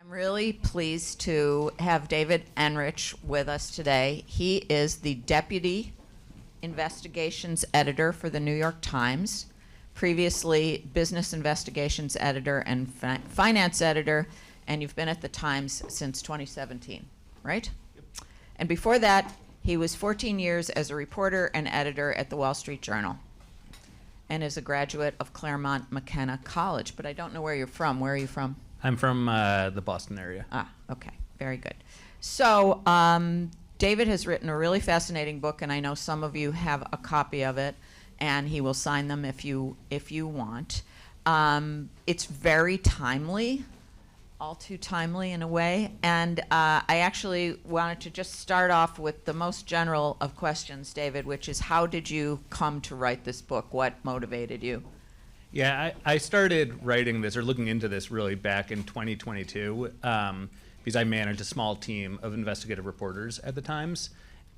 I'm really pleased to have David Enrich with us today. He is the Deputy Investigations Editor for the New York Times, previously Business Investigations Editor and Finance Editor, and you've been at the Times since 2017, right? Yep. And before that, he was 14 years as a reporter and editor at the Wall Street Journal, and is a graduate of Claremont McKenna College. But I don't know where you're from. Where are you from? I'm from the Boston area. Ah, okay, very good. So David has written a really fascinating book, and I know some of you have a copy of it, and he will sign them if you want. It's very timely, all too timely in a way, and I actually wanted to just start off with the most general of questions, David, which is how did you come to write this book? What motivated you? Yeah, I started writing this or looking into this really back in 2022 because I managed a small team of investigative reporters at the Times.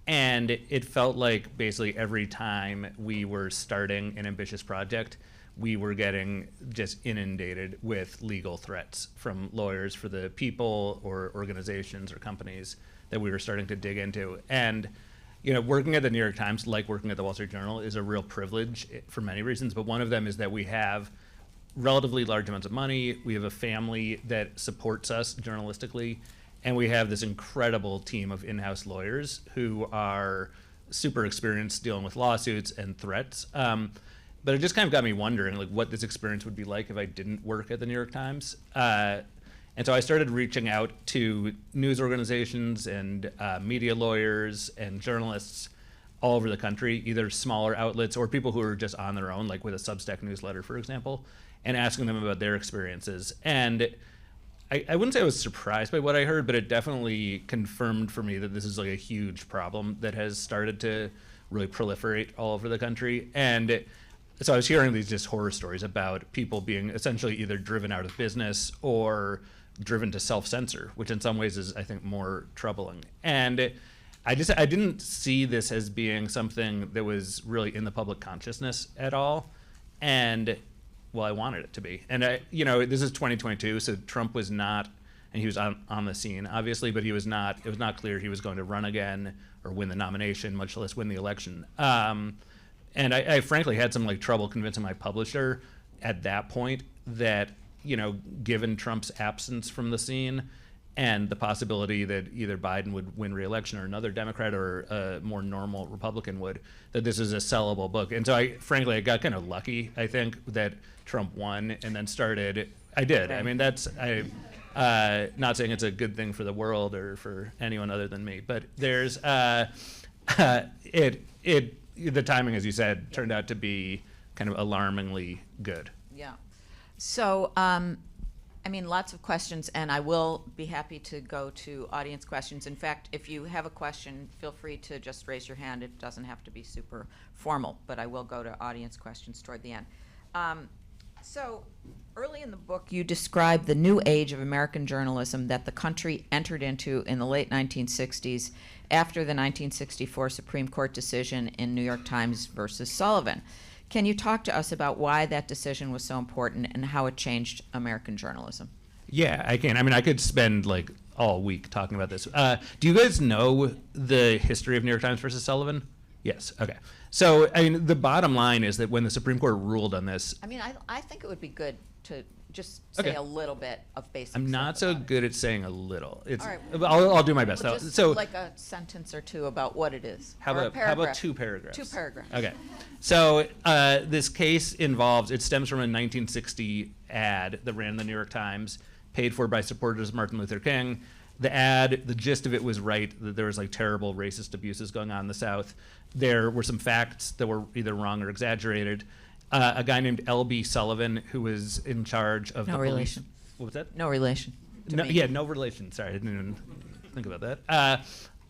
And it felt like basically every time we were starting an ambitious project, we were getting just inundated with legal threats from lawyers for the people or organizations or companies that we were starting to dig into. And you know, working at the New York Times, like working at the Wall Street Journal, is a real privilege for many reasons, but one of them is that we have relatively large amounts of money, we have a family that supports us journalistically, and we have this incredible team of in-house lawyers who are super experienced dealing with lawsuits and threats. But it just kind of got me wondering like what this experience would be like if I didn't work at the New York Times. And so I started reaching out to news organizations and media lawyers and journalists all over the country, either smaller outlets or people who are just on their own, like with a Substack newsletter, for example, and asking them about their experiences. And I wouldn't say I was surprised by what I heard, but it definitely confirmed for me that this is like a huge problem that has started to really proliferate all over the country. And so I was hearing these just horror stories about people being essentially either driven out of business or driven to self-censor, which in some ways is, I think, more troubling. And I didn't see this as being something that was really in the public consciousness at all. And, well, I wanted it to be. And, this is 2022, so Trump was not, and he was on the scene, obviously, but it was not clear he was going to run again or win the nomination, much less win the election. And I frankly had some trouble convincing my publisher at that point that, given Trump's absence from the scene and the possibility that either Biden would win re-election or another Democrat or a more normal Republican would, that this is a sellable book. And so I got kind of lucky, I think, that Trump won and then started. I did. I mean, not saying it's a good thing for the world or for anyone other than me, but there's the timing, as you said, turned out to be kind of alarmingly good. Yeah. So, lots of questions, and I will be happy to go to audience questions. In fact, if you have a question, feel free to just raise your hand. It doesn't have to be super formal, but I will go to audience questions toward the end. So, early in the book, you describe the new age of American journalism that the country entered into in the late 1960s after the 1964 Supreme Court decision in New York Times versus Sullivan. Can you talk to us about why that decision was so important and how it changed American journalism? Yeah, I can. I could spend all week talking about this. Do you guys know the history of New York Times versus Sullivan? Yes. Okay. So, the bottom line is that when the Supreme Court ruled on this, I think it would be good to just say a little bit of basic I'm not so about good at saying a little. All right. I'll do my best. Well, just so, like a sentence or two about what it is. How about 2 paragraphs? 2 paragraphs. Okay. So this case it stems from a 1960 ad that ran in the New York Times, paid for by supporters of Martin Luther King. The gist of it was right, that there was terrible racist abuses going on in the South. There were some facts that were either wrong or exaggerated. A guy named L.B. Sullivan, who was in charge of no the relation. Police. What was that? No relation. No relation. Sorry, I didn't even think about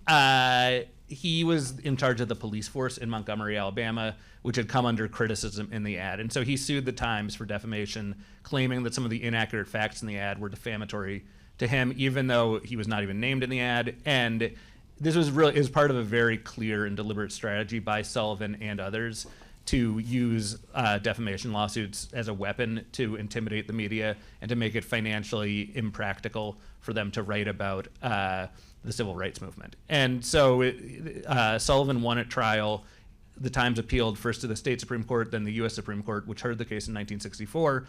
that. He was in charge of the police force in Montgomery, Alabama, which had come under criticism in the ad. And so he sued the Times for defamation, claiming that some of the inaccurate facts in the ad were defamatory to him, even though he was not even named in the ad. And this was part of a very clear and deliberate strategy by Sullivan and others to use defamation lawsuits as a weapon to intimidate the media and to make it financially impractical for them to write about the civil rights movement. And so Sullivan won at trial. The Times appealed first to the state Supreme Court, then the U.S. Supreme Court, which heard the case in 1964.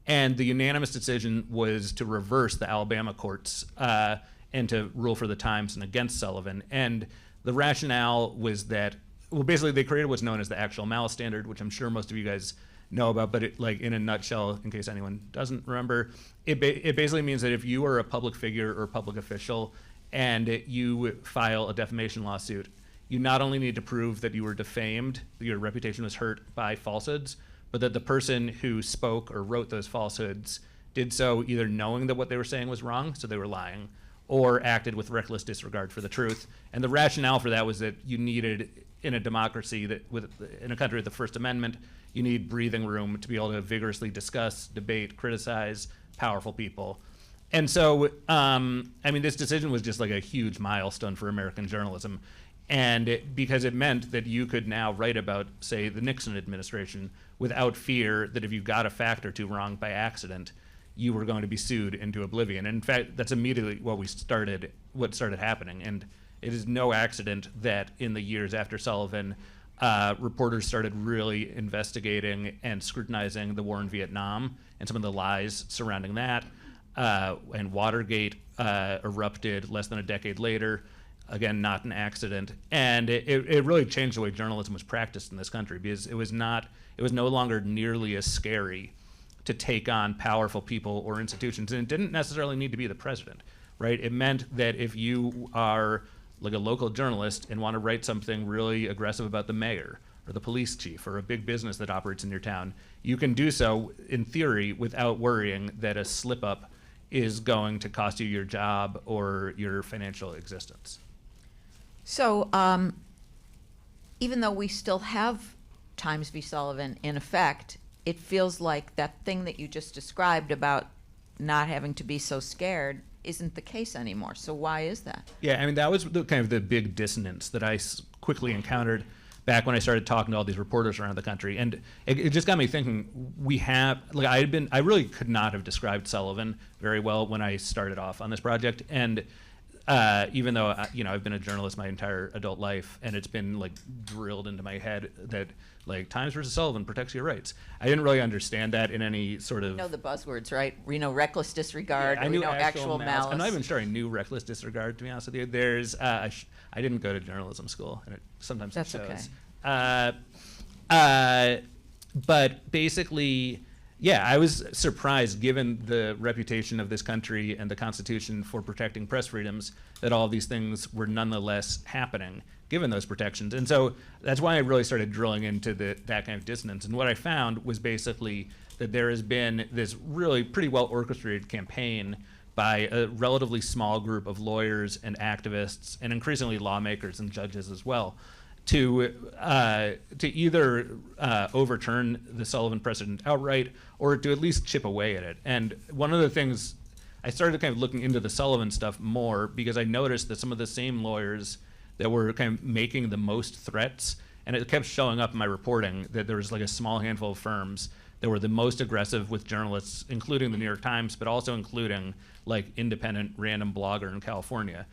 And the unanimous decision was to reverse the Alabama courts and to rule for the Times and against Sullivan. And the rationale was that, well, basically they created what's known as the actual malice standard, which I'm sure most of you guys know about, but like in a nutshell, in case anyone doesn't remember, it basically means that if you are a public figure or a public official and you file a defamation lawsuit, you not only need to prove that you were defamed, that your reputation was hurt by falsehoods, but that the person who spoke or wrote those falsehoods did so either knowing that what they were saying was wrong, so they were lying, or acted with reckless disregard for the truth. And the rationale for that was that you needed, in a democracy, in a country with the First Amendment, you need breathing room to be able to vigorously discuss, debate, criticize powerful people. And so, this decision was just like a huge milestone for American journalism. And because it meant that you could now write about, say, the Nixon administration without fear that if you got a fact or two wrong by accident, you were going to be sued into oblivion. And in fact, that's immediately what started happening. And it is no accident that in the years after Sullivan, reporters started really investigating and scrutinizing the war in Vietnam and some of the lies surrounding that. And Watergate erupted less than a decade later. Again, not an accident. And it really changed the way journalism was practiced in this country, because it was no longer nearly as scary to take on powerful people or institutions. And it didn't necessarily need to be the president, right? It meant that if you are like a local journalist and want to write something really aggressive about the mayor or the police chief or a big business that operates in your town, you can do so in theory without worrying that a slip up is going to cost you your job or your financial existence. So even though we still have Times v. Sullivan in effect, it feels like that thing that you just described about not having to be so scared isn't the case anymore. So why is that? Yeah, that was kind of the big dissonance that I quickly encountered back when I started talking to all these reporters around the country. And it just got me thinking, I really could not have described Sullivan very well when I started off on this project. And even though I've been a journalist my entire adult life, and it's been like drilled into my head that like Times versus Sullivan protects your rights, I didn't really understand that in any sort of. You know the buzzwords, right? We know reckless disregard. Yeah, I knew actual malice. I'm not even sure I knew reckless disregard, to be honest with you. There's I didn't go to journalism school, and sometimes That's it shows. Okay. But basically, yeah, I was surprised, given the reputation of this country and the Constitution for protecting press freedoms, that all these things were nonetheless happening, given those protections. And so that's why I really started drilling into that kind of dissonance. And what I found was basically that there has been this really pretty well orchestrated campaign by a relatively small group of lawyers and activists, and increasingly lawmakers and judges as well, to either overturn the Sullivan precedent outright, or to at least chip away at it. And one of the things, I started kind of looking into the Sullivan stuff more because I noticed that some of the same lawyers that were kind of making the most threats, and it kept showing up in my reporting that there was like a small handful of firms that were the most aggressive with journalists, including the New York Times, but also including like independent random blogger in California.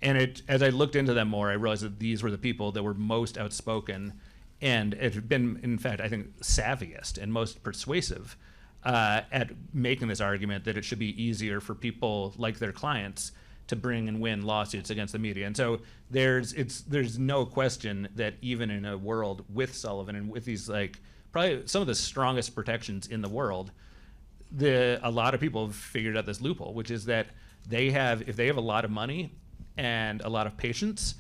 And as I looked into them more, I realized that these were the people that were most outspoken and it had been, in fact, I think, savviest and most persuasive at making this argument that it should be easier for people like their clients to bring and win lawsuits against the media. And so there's no question that even in a world with Sullivan and with these like probably some of the strongest protections in the world, a lot of people have figured out this loophole, which is that if they have a lot of money and a lot of patience,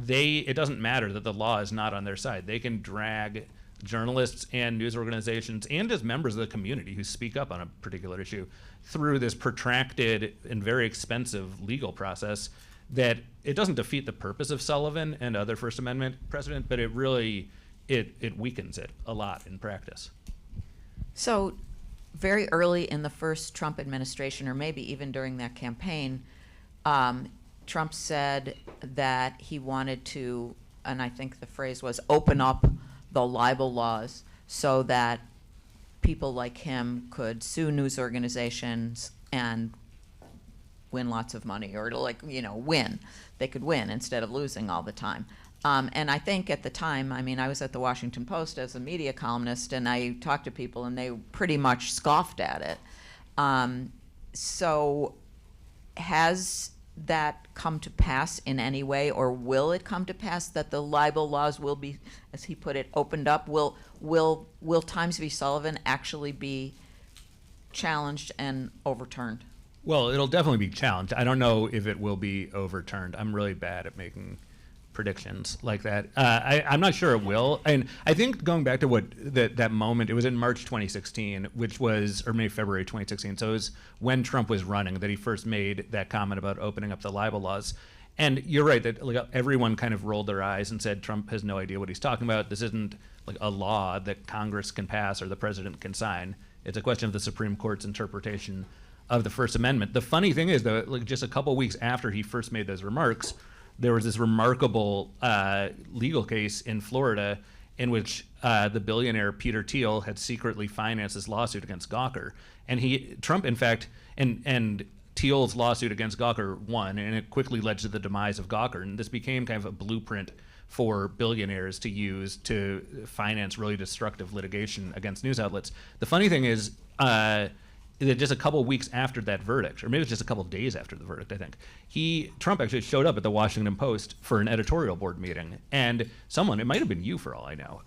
it doesn't matter that the law is not on their side. They can drag journalists and news organizations and just members of the community who speak up on a particular issue through this protracted and very expensive legal process that it doesn't defeat the purpose of Sullivan and other First Amendment precedent, but it really it weakens it a lot in practice. So very early in the first Trump administration, or maybe even during that campaign, Trump said that he wanted to, and I think the phrase was, open up the libel laws so that people like him could sue news organizations and win lots of money, or win. They could win instead of losing all the time. And I think at the time, I was at the Washington Post as a media columnist, and I talked to people, and they pretty much scoffed at it. So has that come to pass in any way, or will it come to pass that the libel laws will be, as he put it, opened up? Will Times v. Sullivan actually be challenged and overturned? Well, it'll definitely be challenged. I don't know if it will be overturned. I'm really bad at making predictions like that. I'm not sure it will. And I think going back to that moment, it was in March 2016, or maybe February 2016. So it was when Trump was running that he first made that comment about opening up the libel laws. And you're right that everyone kind of rolled their eyes and said Trump has no idea what he's talking about. This isn't like a law that Congress can pass or the president can sign. It's a question of the Supreme Court's interpretation of the First Amendment. The funny thing is, though, just a couple weeks after he first made those remarks, there was this remarkable legal case in Florida in which the billionaire Peter Thiel had secretly financed this lawsuit against Gawker. And Trump, in fact, and Thiel's lawsuit against Gawker won, and it quickly led to the demise of Gawker. And this became kind of a blueprint for billionaires to use to finance really destructive litigation against news outlets. The funny thing is, that just a couple of weeks after that verdict, or maybe it's just a couple of days after the verdict, I think, Trump actually showed up at the Washington Post for an editorial board meeting, and someone, it might have been you for all I know,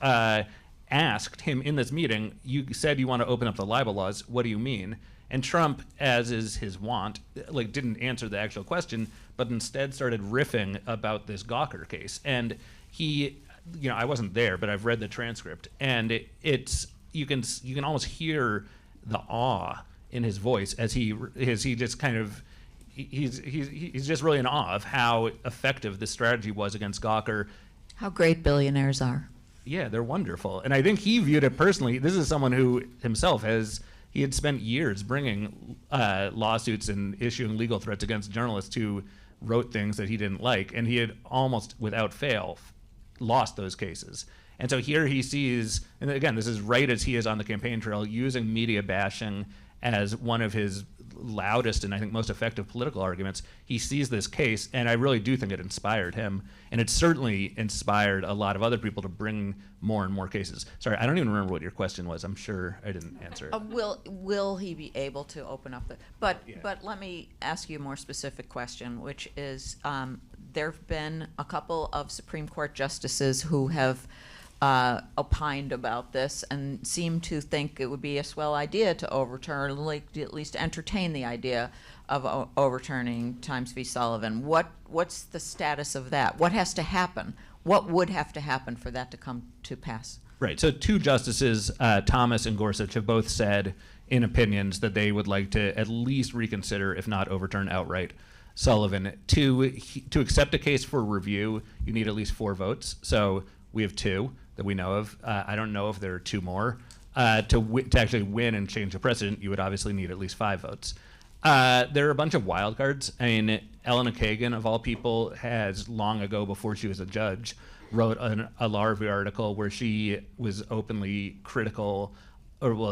asked him in this meeting, you said you want to open up the libel laws, what do you mean? And Trump, as is his wont, didn't answer the actual question, but instead started riffing about this Gawker case. And I wasn't there, but I've read the transcript, and you can almost hear the awe in his voice as he just kind of he's just really in awe of how effective this strategy was against Gawker. How great billionaires are. Yeah, they're wonderful. And I think he viewed it personally. This is someone who himself he had spent years bringing lawsuits and issuing legal threats against journalists who wrote things that he didn't like, and he had almost without fail lost those cases. And so here he sees, and again, this is right as he is on the campaign trail, using media bashing as one of his loudest and I think most effective political arguments. He sees this case, and I really do think it inspired him, and it certainly inspired a lot of other people to bring more and more cases. Sorry, I don't even remember what your question was. I'm sure I didn't answer it. Will he be able to open up But let me ask you a more specific question, which is there have been a couple of Supreme Court justices who have opined about this and seem to think it would be a swell idea to overturn, at least entertain the idea of overturning Times v. Sullivan. What's the status of that? What has to happen? What would have to happen for that to come to pass? Right. So two justices, Thomas and Gorsuch, have both said in opinions that they would like to at least reconsider, if not overturn outright, Sullivan. To accept a case for review, you need at least 4 votes. So we have 2 that we know of. I don't know if there are 2 more. To actually win and change the precedent, you would obviously need at least 5 votes. There are a bunch of wild cards. I mean, Elena Kagan, of all people, has long ago, before she was a judge, wrote a law review article where she was openly critical,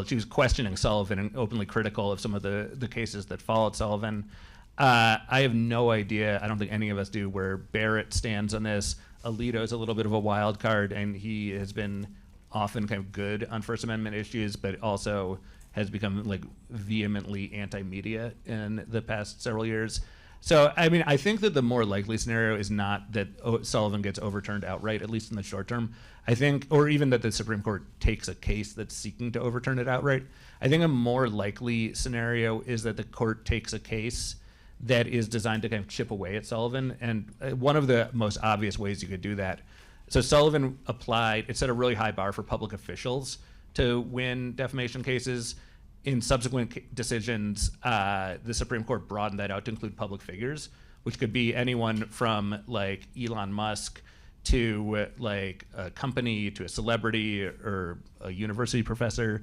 she was questioning Sullivan and openly critical of some of the cases that followed Sullivan. I have no idea, I don't think any of us do, where Barrett stands on this. Alito's a little bit of a wild card, and he has been often kind of good on First Amendment issues, but also has become vehemently anti-media in the past several years. So, I mean, I think that the more likely scenario is not that Sullivan gets overturned outright, at least in the short term. I think, or even that the Supreme Court takes a case that's seeking to overturn it outright. I think a more likely scenario is that the court takes a case that is designed to kind of chip away at Sullivan. And one of the most obvious ways you could do that, so Sullivan it set a really high bar for public officials to win defamation cases. In subsequent decisions, the Supreme Court broadened that out to include public figures, which could be anyone from Elon Musk to a company to a celebrity or a university professor,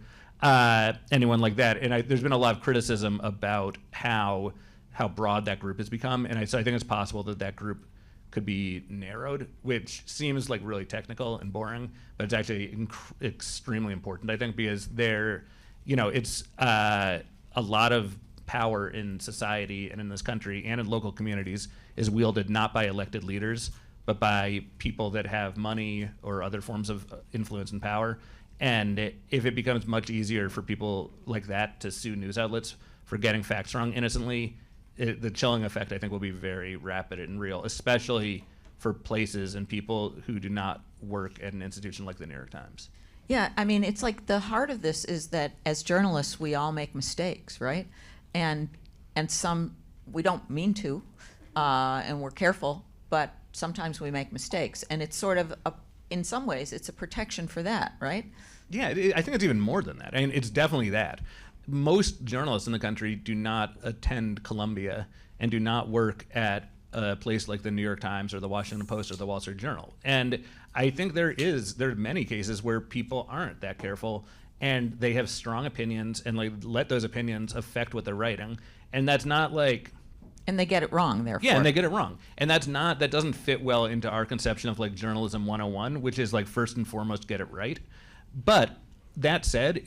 anyone like that. And there's been a lot of criticism about how broad that group has become, and so I think it's possible that group could be narrowed, which seems like really technical and boring, but it's actually extremely important, I think, because it's a lot of power in society and in this country and in local communities is wielded not by elected leaders, but by people that have money or other forms of influence and power. And if it becomes much easier for people like that to sue news outlets for getting facts wrong innocently, the chilling effect, I think, will be very rapid and real, especially for places and people who do not work at an institution like the New York Times. Yeah, I mean, it's like the heart of this is that as journalists, we all make mistakes, right? And some we don't mean to, and we're careful, but sometimes we make mistakes. And it's sort of, in some ways, it's a protection for that, right? Yeah, I think it's even more than that. I mean, it's definitely that. Most journalists in the country do not attend Columbia and do not work at a place like the New York Times or the Washington Post or the Wall Street Journal. And I think there are many cases where people aren't that careful and they have strong opinions and like let those opinions affect what they're writing. And that's not like... And they get it wrong, therefore. Yeah, and they get it wrong. And that doesn't fit well into our conception of like journalism 101, which is like first and foremost get it right. But that said,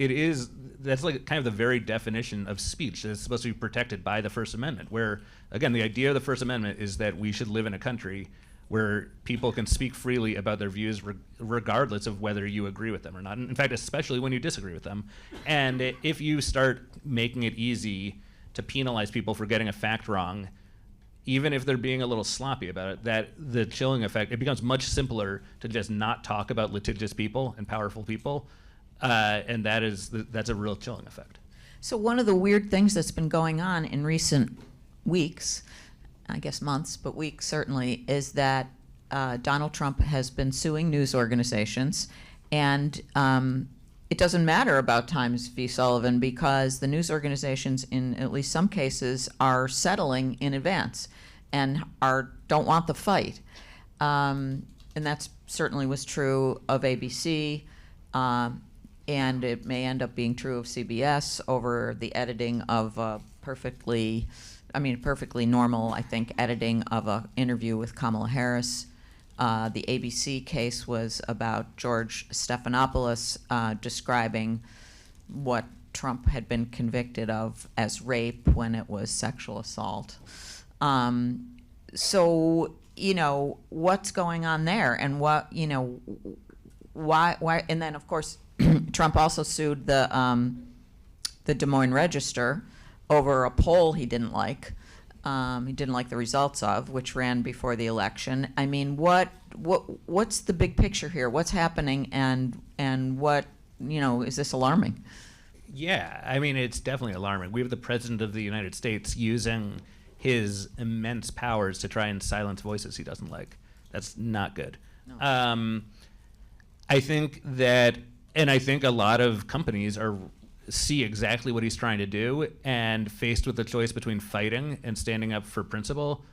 that's like kind of the very definition of speech that's supposed to be protected by the First Amendment, where, again, the idea of the First Amendment is that we should live in a country where people can speak freely about their views regardless of whether you agree with them or not. In fact, especially when you disagree with them. And if you start making it easy to penalize people for getting a fact wrong, even if they're being a little sloppy about it, that the chilling effect, it becomes much simpler to just not talk about litigious people and powerful people. And that's a real chilling effect. So one of the weird things that's been going on in recent weeks, I guess months, but weeks certainly, is that Donald Trump has been suing news organizations, and it doesn't matter about Times v. Sullivan because the news organizations, in at least some cases, are settling in advance and don't want the fight. And that certainly was true of ABC. And it may end up being true of CBS over the editing of perfectly normal, I think, editing of an interview with Kamala Harris. The ABC case was about George Stephanopoulos describing what Trump had been convicted of as rape when it was sexual assault. So, what's going on there, and why, and then, of course, Trump also sued the Des Moines Register over a poll he didn't like. He didn't like the results of, which ran before the election. I mean, what's the big picture here? What's happening, and what, is this alarming? Yeah, I mean, it's definitely alarming. We have the President of the United States using his immense powers to try and silence voices he doesn't like. That's not good. No. I think a lot of companies see exactly what he's trying to do, and faced with the choice between fighting and standing up for principle,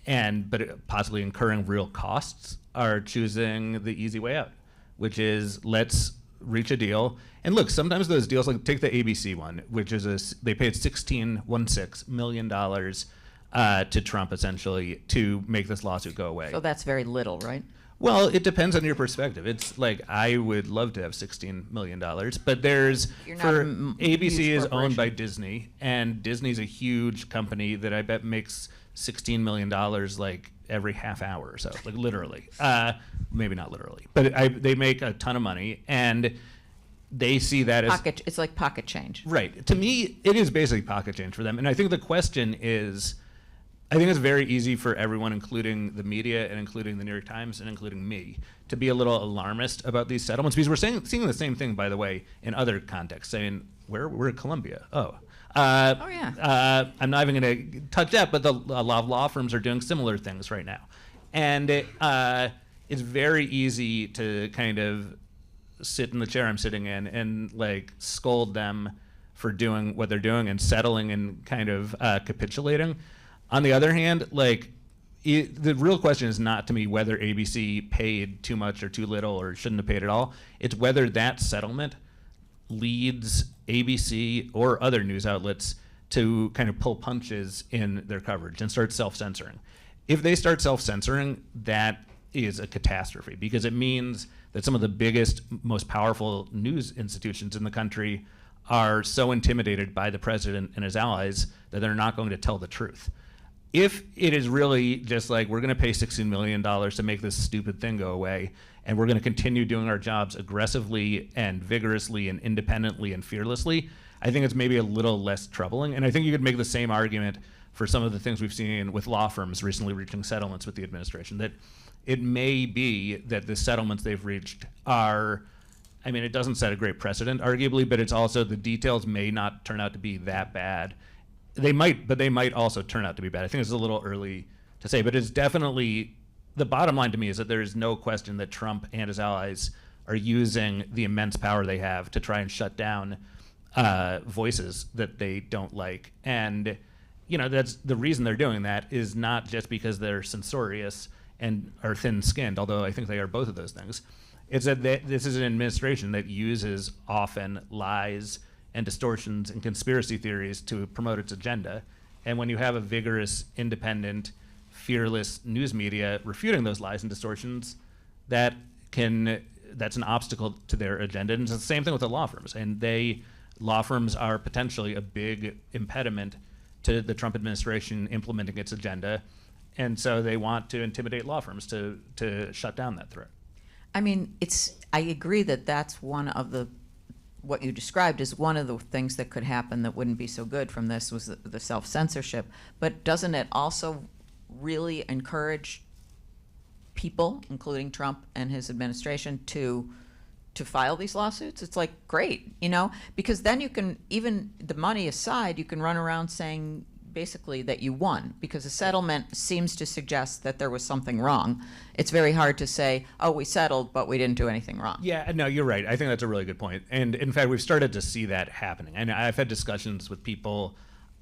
but possibly incurring real costs, are choosing the easy way out, which is let's reach a deal. And look, sometimes those deals, like take the ABC one, which is they paid $16 million to Trump essentially to make this lawsuit go away. So that's very little, right? Well, it depends on your perspective. It's like I would love to have $16 million, but ABC is owned by Disney, and Disney's a huge company that I bet makes $16 million like every half hour or so, like literally. Maybe not literally, but they make a ton of money, and they see that as it's like pocket change. Right. To me, it is basically pocket change for them, and I think the question is, I think it's very easy for everyone, including the media and including the New York Times and including me, to be a little alarmist about these settlements, because we're seeing the same thing, by the way, in other contexts, saying we're at Columbia. Yeah. I'm not even going to touch that, but a lot of law firms are doing similar things right now, and it's very easy to kind of sit in the chair I'm sitting in and like scold them for doing what they're doing and settling and kind of capitulating. On the other hand, the real question is not to me whether ABC paid too much or too little or shouldn't have paid at all. It's whether that settlement leads ABC or other news outlets to kind of pull punches in their coverage and start self-censoring. If they start self-censoring, that is a catastrophe, because it means that some of the biggest, most powerful news institutions in the country are so intimidated by the president and his allies that they're not going to tell the truth. If it is really just like, we're going to pay $16 million to make this stupid thing go away, and we're going to continue doing our jobs aggressively and vigorously and independently and fearlessly, I think it's maybe a little less troubling. And I think you could make the same argument for some of the things we've seen with law firms recently reaching settlements with the administration, that it may be that the settlements they've reached are, I mean, it doesn't set a great precedent, arguably, but it's also, the details may not turn out to be that bad. They might, but they might also turn out to be bad. I think it's a little early to say, but it's definitely, the bottom line to me is that there is no question that Trump and his allies are using the immense power they have to try and shut down voices that they don't like. And, you know, that's the reason they're doing that is not just because they're censorious and are thin-skinned, although I think they are both of those things. It's that this is an administration that uses often lies and distortions and conspiracy theories to promote its agenda. And when you have a vigorous, independent, fearless news media refuting those lies and distortions, that's an obstacle to their agenda. And it's the same thing with the law firms. And law firms are potentially a big impediment to the Trump administration implementing its agenda. And so they want to intimidate law firms to shut down that threat. I mean, I agree that that's one of what you described is one of the things that could happen that wouldn't be so good from this, was the self-censorship. But doesn't it also really encourage people, including Trump and his administration, to file these lawsuits? It's like, great, you know, because then you can, even the money aside, you can run around saying basically that you won, because a settlement seems to suggest that there was something wrong. It's very hard to say, oh, we settled, but we didn't do anything wrong. Yeah, no, you're right. I think that's a really good point. And in fact, we've started to see that happening. And I've had discussions with people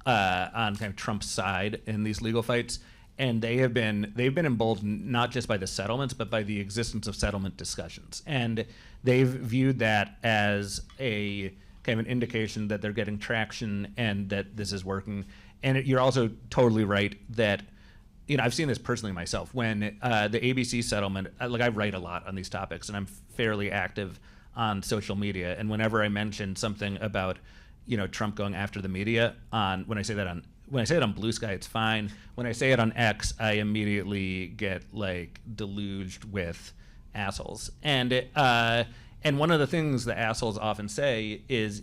on kind of Trump's side in these legal fights, and they've been emboldened not just by the settlements, but by the existence of settlement discussions. And they've viewed that as a kind of an indication that they're getting traction and that this is working. And you're also totally right that, you know, I've seen this personally myself. When the ABC settlement, I write a lot on these topics, and I'm fairly active on social media. And whenever I mention something about, you know, Trump going after the media, when I say it on Blue Sky, it's fine. When I say it on X, I immediately get like deluged with assholes. And one of the things the assholes often say is,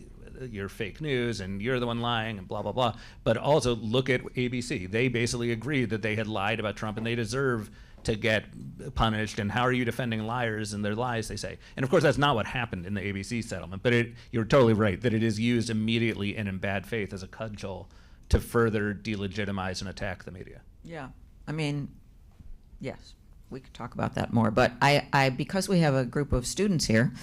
you're fake news and you're the one lying and blah, blah, blah. But also look at ABC. They basically agreed that they had lied about Trump and they deserve to get punished. And how are you defending liars and their lies, they say. And of course, that's not what happened in the ABC settlement. But you're totally right that it is used immediately and in bad faith as a cudgel to further delegitimize and attack the media. Yeah. I mean, yes, we could talk about that more. But because we have a group of students here,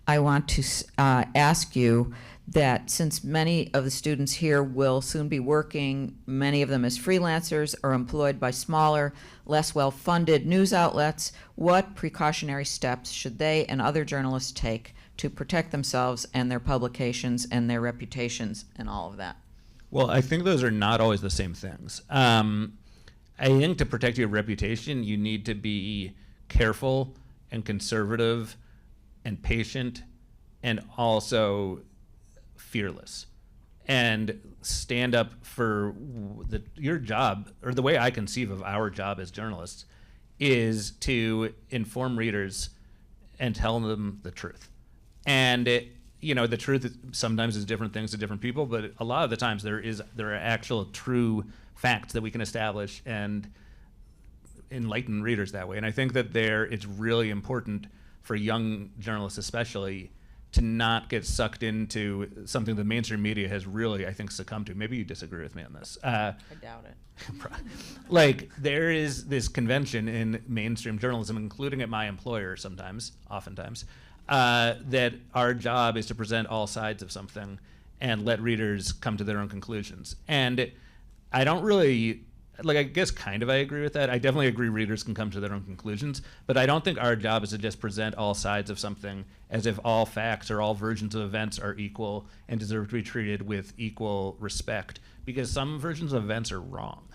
I want to ask you that since many of the students here will soon be working, many of them as freelancers or employed by smaller, less well-funded news outlets, what precautionary steps should they and other journalists take to protect themselves and their publications and their reputations and all of that? Well, I think those are not always the same things. I think to protect your reputation, you need to be careful and conservative and patient and also fearless, and stand up for your job, or the way I conceive of our job as journalists is to inform readers and tell them the truth. And the truth sometimes is different things to different people, but a lot of the times there are actual true facts that we can establish and enlighten readers that way. And I think that it's really important for young journalists especially to not get sucked into something the mainstream media has really, I think, succumbed to. Maybe you disagree with me on this. I doubt it. Like, there is this convention in mainstream journalism, including at my employer oftentimes, that our job is to present all sides of something and let readers come to their own conclusions. And I don't really, I guess kind of I agree with that. I definitely agree readers can come to their own conclusions, but I don't think our job is to just present all sides of something as if all facts or all versions of events are equal and deserve to be treated with equal respect, because some versions of events are wrong.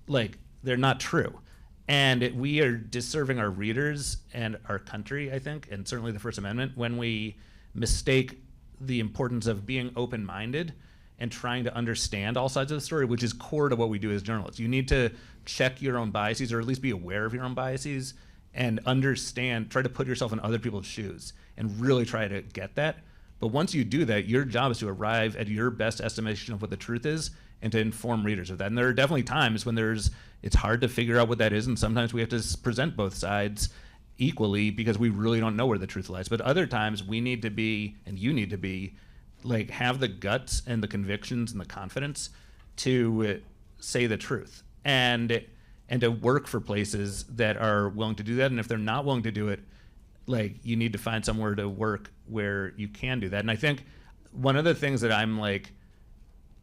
Like, they're not true. And we are disserving our readers and our country, I think, and certainly the First Amendment, when we mistake the importance of being open-minded and trying to understand all sides of the story, which is core to what we do as journalists. You need to check your own biases, or at least be aware of your own biases, and understand, try to put yourself in other people's shoes and really try to get that. But once you do that, your job is to arrive at your best estimation of what the truth is and to inform readers of that. And there are definitely times when it's hard to figure out what that is, and sometimes we have to present both sides equally because we really don't know where the truth lies. But other times we need to be, and you need to be, like, have the guts and the convictions and the confidence to say the truth and to work for places that are willing to do that. And if they're not willing to do it, like, you need to find somewhere to work where you can do that. And I think one of the things that I have like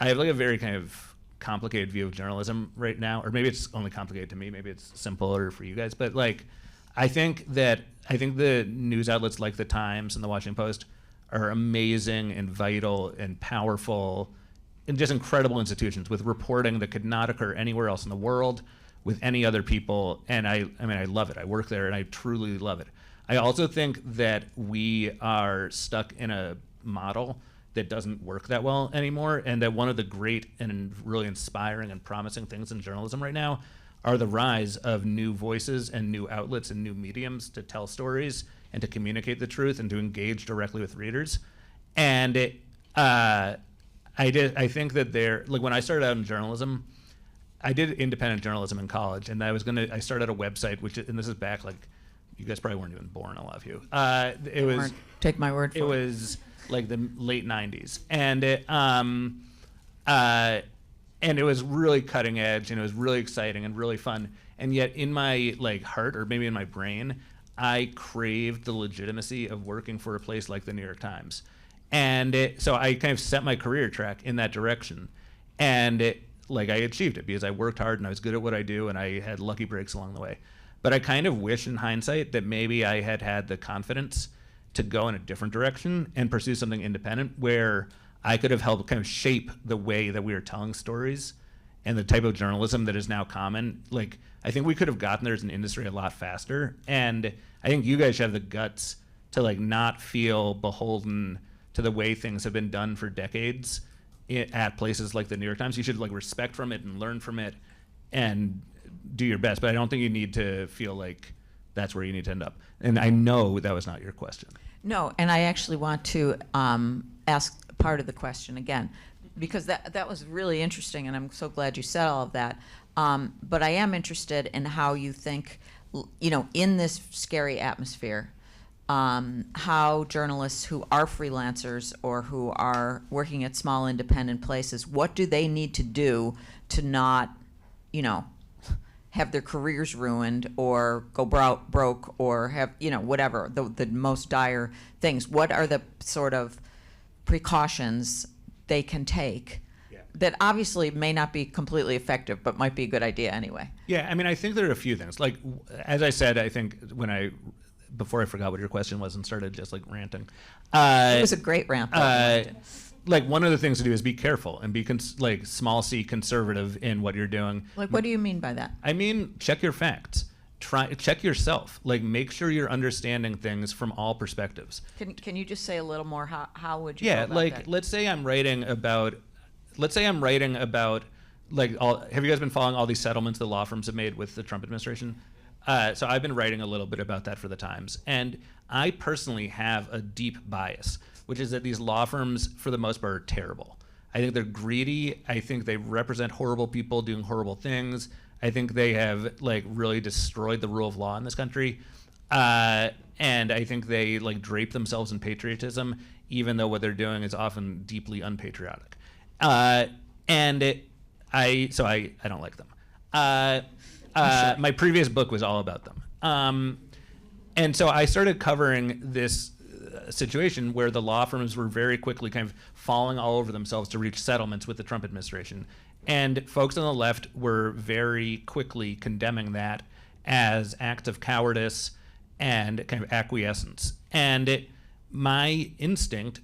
a very kind of complicated view of journalism right now, or maybe it's only complicated to me, maybe it's simpler for you guys, but like, I think the news outlets like the Times and the Washington Post are amazing and vital and powerful and just incredible institutions with reporting that could not occur anywhere else in the world with any other people. And I mean, I love it. I work there and I truly love it. I also think that we are stuck in a model that doesn't work that well anymore, and that one of the great and really inspiring and promising things in journalism right now are the rise of new voices and new outlets and new mediums to tell stories and to communicate the truth and to engage directly with readers. And I think that like, when I started out in journalism, I did independent journalism in college, and I started a website, and this is back, like, you guys probably weren't even born, a lot of you. Take my word for it. It was like the late 90s. And it was really cutting edge, and it was really exciting and really fun. And yet in my, like, heart, or maybe in my brain, I craved the legitimacy of working for a place like the New York Times. And so I kind of set my career track in that direction. And I achieved it because I worked hard and I was good at what I do, and I had lucky breaks along the way. But I kind of wish in hindsight that maybe I had the confidence to go in a different direction and pursue something independent where I could have helped kind of shape the way that we are telling stories and the type of journalism that is now common. Like, I think we could have gotten there as an industry a lot faster. And I think you guys have the guts to, like, not feel beholden to the way things have been done for decades at places like the New York Times. You should, like, respect from it and learn from it and do your best. But I don't think you need to feel like that's where you need to end up. And I know that was not your question. No, and I actually want to ask part of the question again, because that was really interesting, and I'm so glad you said all of that. But I am interested in how you think, in this scary atmosphere, how journalists who are freelancers or who are working at small independent places, what do they need to do to not, have their careers ruined or go broke or have, whatever, the most dire things? What are the sort of precautions they can take that obviously may not be completely effective, but might be a good idea anyway? Yeah, I mean, I think there are a few things. Like, as I said, I think before I forgot what your question was and started just, like, ranting. It was a great rant. Like, one of the things to do is be careful and be small c conservative in what you're doing. Like, what do you mean by that? I mean, check your facts. Check yourself. Like, make sure you're understanding things from all perspectives. Can you just say a little more? How would you? Yeah, go about like, that? let's say I'm writing about like, have you guys been following all these settlements the law firms have made with the Trump administration? So I've been writing a little bit about that for the Times, and I personally have a deep bias, which is that these law firms, for the most part, are terrible. I think they're greedy. I think they represent horrible people doing horrible things. I think they have, like, really destroyed the rule of law in this country. And I think they, like, drape themselves in patriotism, even though what they're doing is often deeply unpatriotic. I don't like them. Sure. My previous book was all about them. And so I started covering this situation where the law firms were very quickly kind of falling all over themselves to reach settlements with the Trump administration. And folks on the left were very quickly condemning that as acts of cowardice and kind of acquiescence. And my instinct,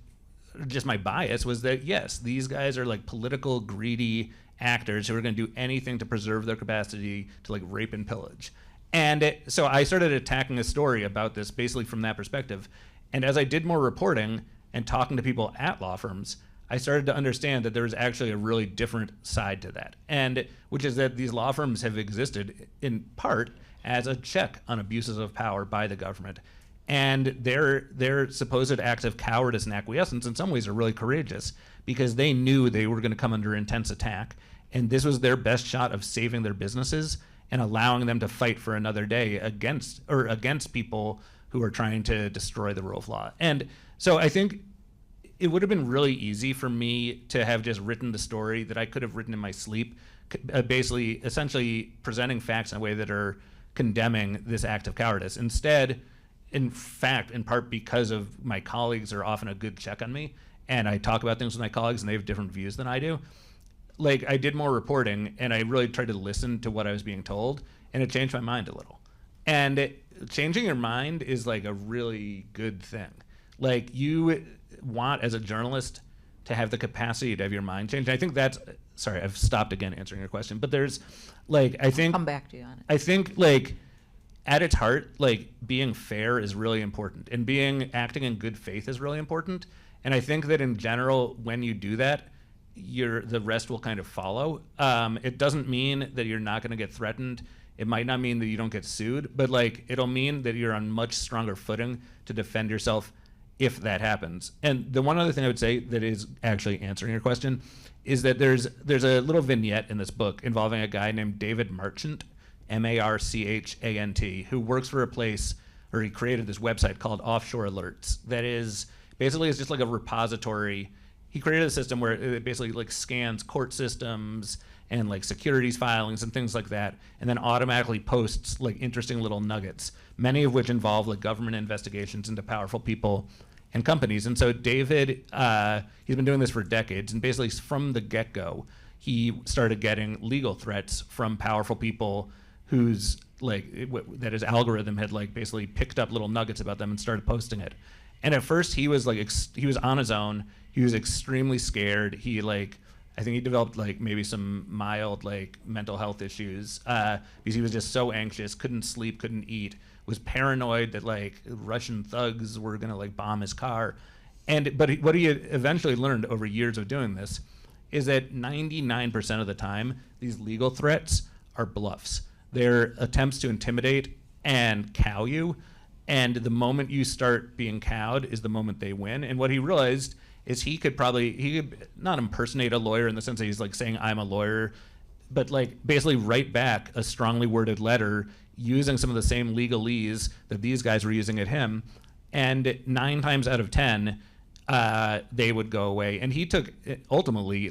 just my bias, was that, yes, these guys are, like, political, greedy actors who are going to do anything to preserve their capacity to like rape and pillage. And so I started attacking a story about this basically from that perspective. And as I did more reporting and talking to people at law firms, I started to understand that there's actually a really different side to that. And which is that these law firms have existed in part as a check on abuses of power by the government. And their supposed acts of cowardice and acquiescence in some ways are really courageous because they knew they were going to come under intense attack. And this was their best shot of saving their businesses and allowing them to fight for another day against people who are trying to destroy the rule of law. And so I think it would have been really easy for me to have just written the story that I could have written in my sleep, basically, essentially presenting facts in a way that are condemning this act of cowardice. Instead, in fact, in part because of my colleagues are often a good check on me, and I talk about things with my colleagues and they have different views than I do, like I did more reporting and I really tried to listen to what I was being told, and it changed my mind a little. And changing your mind is like a really good thing. Like you want as a journalist to have the capacity to have your mind change. I think that's, sorry, I've stopped again answering your question, but there's like, I think, Come back to you on it. I think like at its heart, like being fair is really important and acting in good faith is really important. And I think that in general, when you do that, the rest will kind of follow. It doesn't mean that you're not going to get threatened. It might not mean that you don't get sued, but like it'll mean that you're on much stronger footing to defend yourself if that happens. And the one other thing I would say that is actually answering your question is that there's a little vignette in this book involving a guy named David Marchant, Marchant, who works for a place, or he created this website called Offshore Alerts that is basically is just like a repository. He created a system where it basically like scans court systems and like securities filings and things like that, and then automatically posts like interesting little nuggets, many of which involve like government investigations into powerful people and companies. And so David, he's been doing this for decades, and basically from the get-go, he started getting legal threats from powerful people whose that his algorithm had like basically picked up little nuggets about them and started posting it. And at first he was like he was on his own. He was extremely scared. He I think he developed like maybe some mild like mental health issues because he was just so anxious, couldn't sleep, couldn't eat, was paranoid that like Russian thugs were gonna like bomb his car. But what he eventually learned over years of doing this is that 99% of the time these legal threats are bluffs. They're attempts to intimidate and cow you, and the moment you start being cowed is the moment they win. And what he realized is he could not impersonate a lawyer in the sense that he's like saying I'm a lawyer, but like basically write back a strongly worded letter using some of the same legalese that these guys were using at him, and 9 times out of 10 they would go away. And he took ultimately,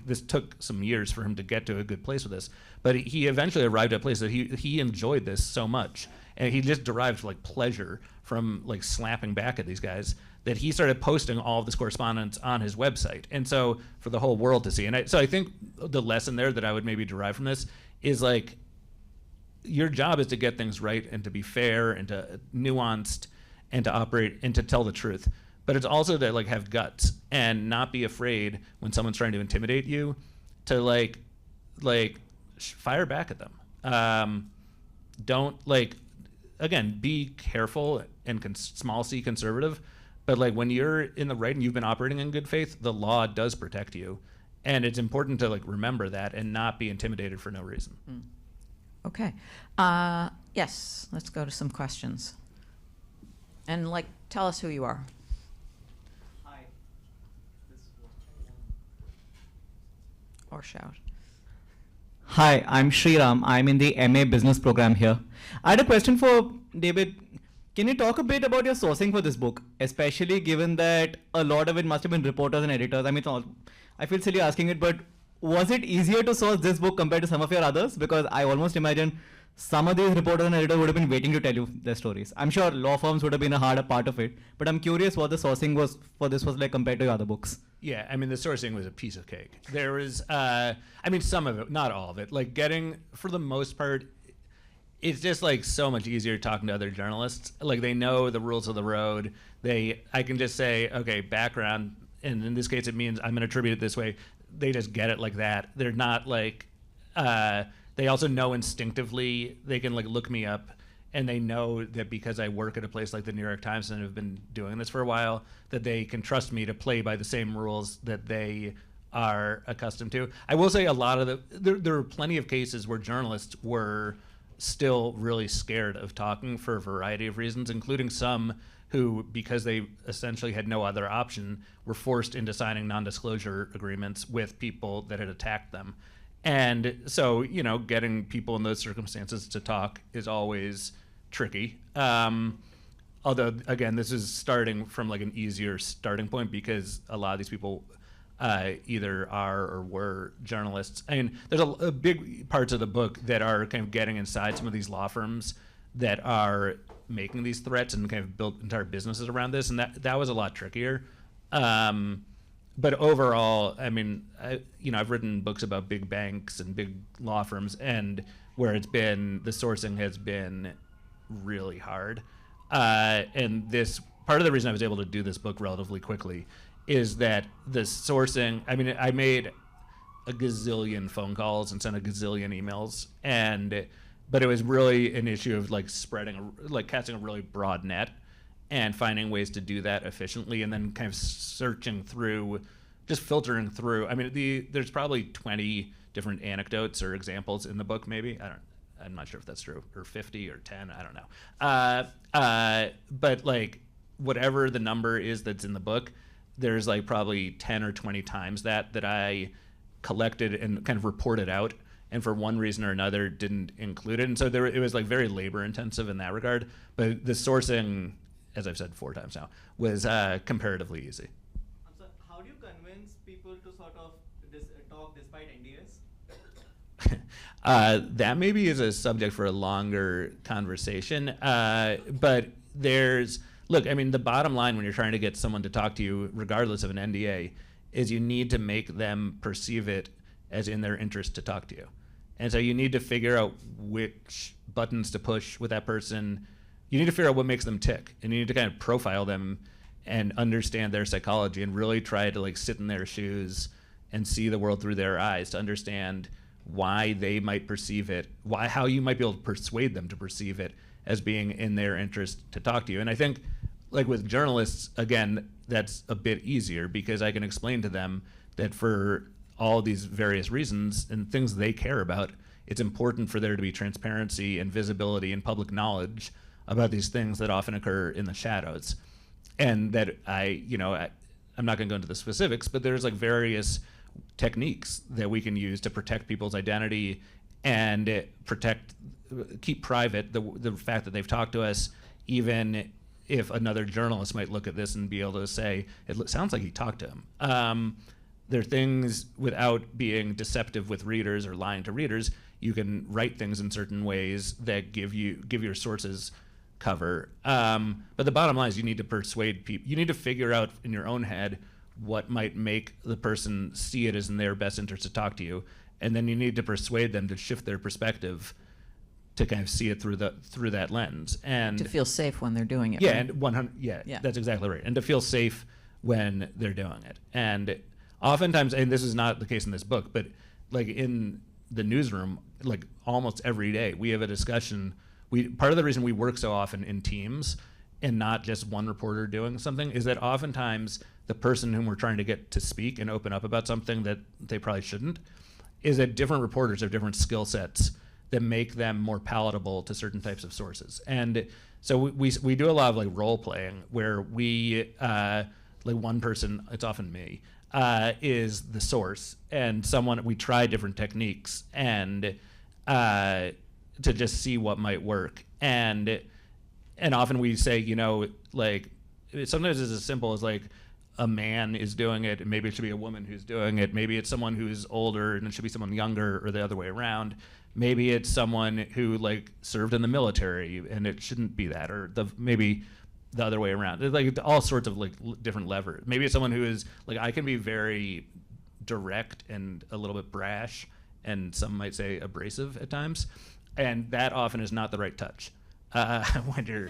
this took some years for him to get to a good place with this, but he eventually arrived at a place that he enjoyed this so much, and he just derived like pleasure from like slapping back at these guys, that he started posting all of this correspondence on his website, and so for the whole world to see. And so I think the lesson there that I would maybe derive from this is like your job is to get things right and to be fair and to nuanced and to operate and to tell the truth. But it's also to like have guts and not be afraid when someone's trying to intimidate you to fire back at them. Don't again, be careful and small c conservative, but like when you're in the right and you've been operating in good faith, the law does protect you, and it's important to like remember that and not be intimidated for no reason. Okay. Yes, let's go to some questions. And tell us who you are. Hi. Or shout. Hi, I'm Sriram. I'm in the MA business program here. I had a question for David. Can you talk a bit about your sourcing for this book, especially given that a lot of it must have been reporters and editors? I mean, I feel silly asking it, but was it easier to source this book compared to some of your others? Because I almost imagine some of these reporters and editors would have been waiting to tell you their stories. I'm sure law firms would have been a harder part of it, but I'm curious what the sourcing was for this was like compared to your other books. Yeah, I mean, the sourcing was a piece of cake. There was, some of it, not all of it. Like for the most part, it's just like so much easier talking to other journalists. Like they know the rules of the road. I can just say, okay, background, and in this case it means I'm going to attribute it this way. they just get it like that. They're not like, they also know instinctively, they can like look me up and they know that because I work at a place like the New York Times and have been doing this for a while, that they can trust me to play by the same rules that they are accustomed to. I will say a lot of there are plenty of cases where journalists were still really scared of talking for a variety of reasons, including some who, because they essentially had no other option, were forced into signing non-disclosure agreements with people that had attacked them. And so, you know, getting people in those circumstances to talk is always tricky. Although, again, this is starting from like an easier starting point because a lot of these people either are or were journalists. I mean, there's a big parts of the book that are kind of getting inside some of these law firms that are making these threats and kind of built entire businesses around this, and that was a lot trickier. But overall, I mean, I've written books about big banks and big law firms, and where it's been, the sourcing has been really hard. And this, part of the reason I was able to do this book relatively quickly is that the sourcing, I mean, I made a gazillion phone calls and sent a gazillion emails, but it was really an issue of like casting a really broad net and finding ways to do that efficiently, and then kind of searching through, just filtering through. I mean, there's probably 20 different anecdotes or examples in the book, maybe. I'm not sure if that's true, or 50 or 10, I don't know. But like whatever the number is that's in the book, there's like probably 10 or 20 times that I collected and kind of reported out, and for one reason or another didn't include it. And so it was like very labor intensive in that regard. But the sourcing, as I've said 4 times now, was comparatively easy. So how do you convince people to sort of talk despite NDAs? That maybe is a subject for a longer conversation. But look, I mean, the bottom line when you're trying to get someone to talk to you, regardless of an NDA, is you need to make them perceive it as in their interest to talk to you. And so you need to figure out which buttons to push with that person. You need to figure out what makes them tick, and you need to kind of profile them and understand their psychology and really try to like sit in their shoes and see the world through their eyes to understand why they might perceive it, how you might be able to persuade them to perceive it as being in their interest to talk to you. And I think like with journalists, again, that's a bit easier because I can explain to them that for all these various reasons and things they care about, it's important for there to be transparency and visibility and public knowledge about these things that often occur in the shadows. And that I'm not going to go into the specifics, but there's like various techniques that we can use to protect people's identity and keep private the fact that they've talked to us, even if another journalist might look at this and be able to say, it sounds like he talked to him. There are things, without being deceptive with readers or lying to readers, you can write things in certain ways that give your sources cover. But the bottom line is you need to persuade people. You need to figure out in your own head what might make the person see it as in their best interest to talk to you, and then you need to persuade them to shift their perspective to kind of see it through that lens, and To feel safe when they're doing it. yeah, right? and 100, Yeah. that's exactly right, and to feel safe when they're doing it. And oftentimes, and this is not the case in this book, but like in the newsroom, like almost every day, we have a discussion. Part of the reason we work so often in teams and not just one reporter doing something is that oftentimes the person whom we're trying to get to speak and open up about something that they probably shouldn't is that different reporters have different skill sets that make them more palatable to certain types of sources. And so we do a lot of like role playing where we like one person, it's often me, is the source, and we try different techniques and to just see what might work. And often we say, like sometimes it's as simple as like a man is doing it, and maybe it should be a woman who's doing it. Maybe it's someone who's older and it should be someone younger, or the other way around. Maybe it's someone who like served in the military and it shouldn't be that, or maybe the other way around. There's like all sorts of like different levers. Maybe it's someone who is like, I can be very direct and a little bit brash, and some might say abrasive at times, and that often is not the right touch. when you're,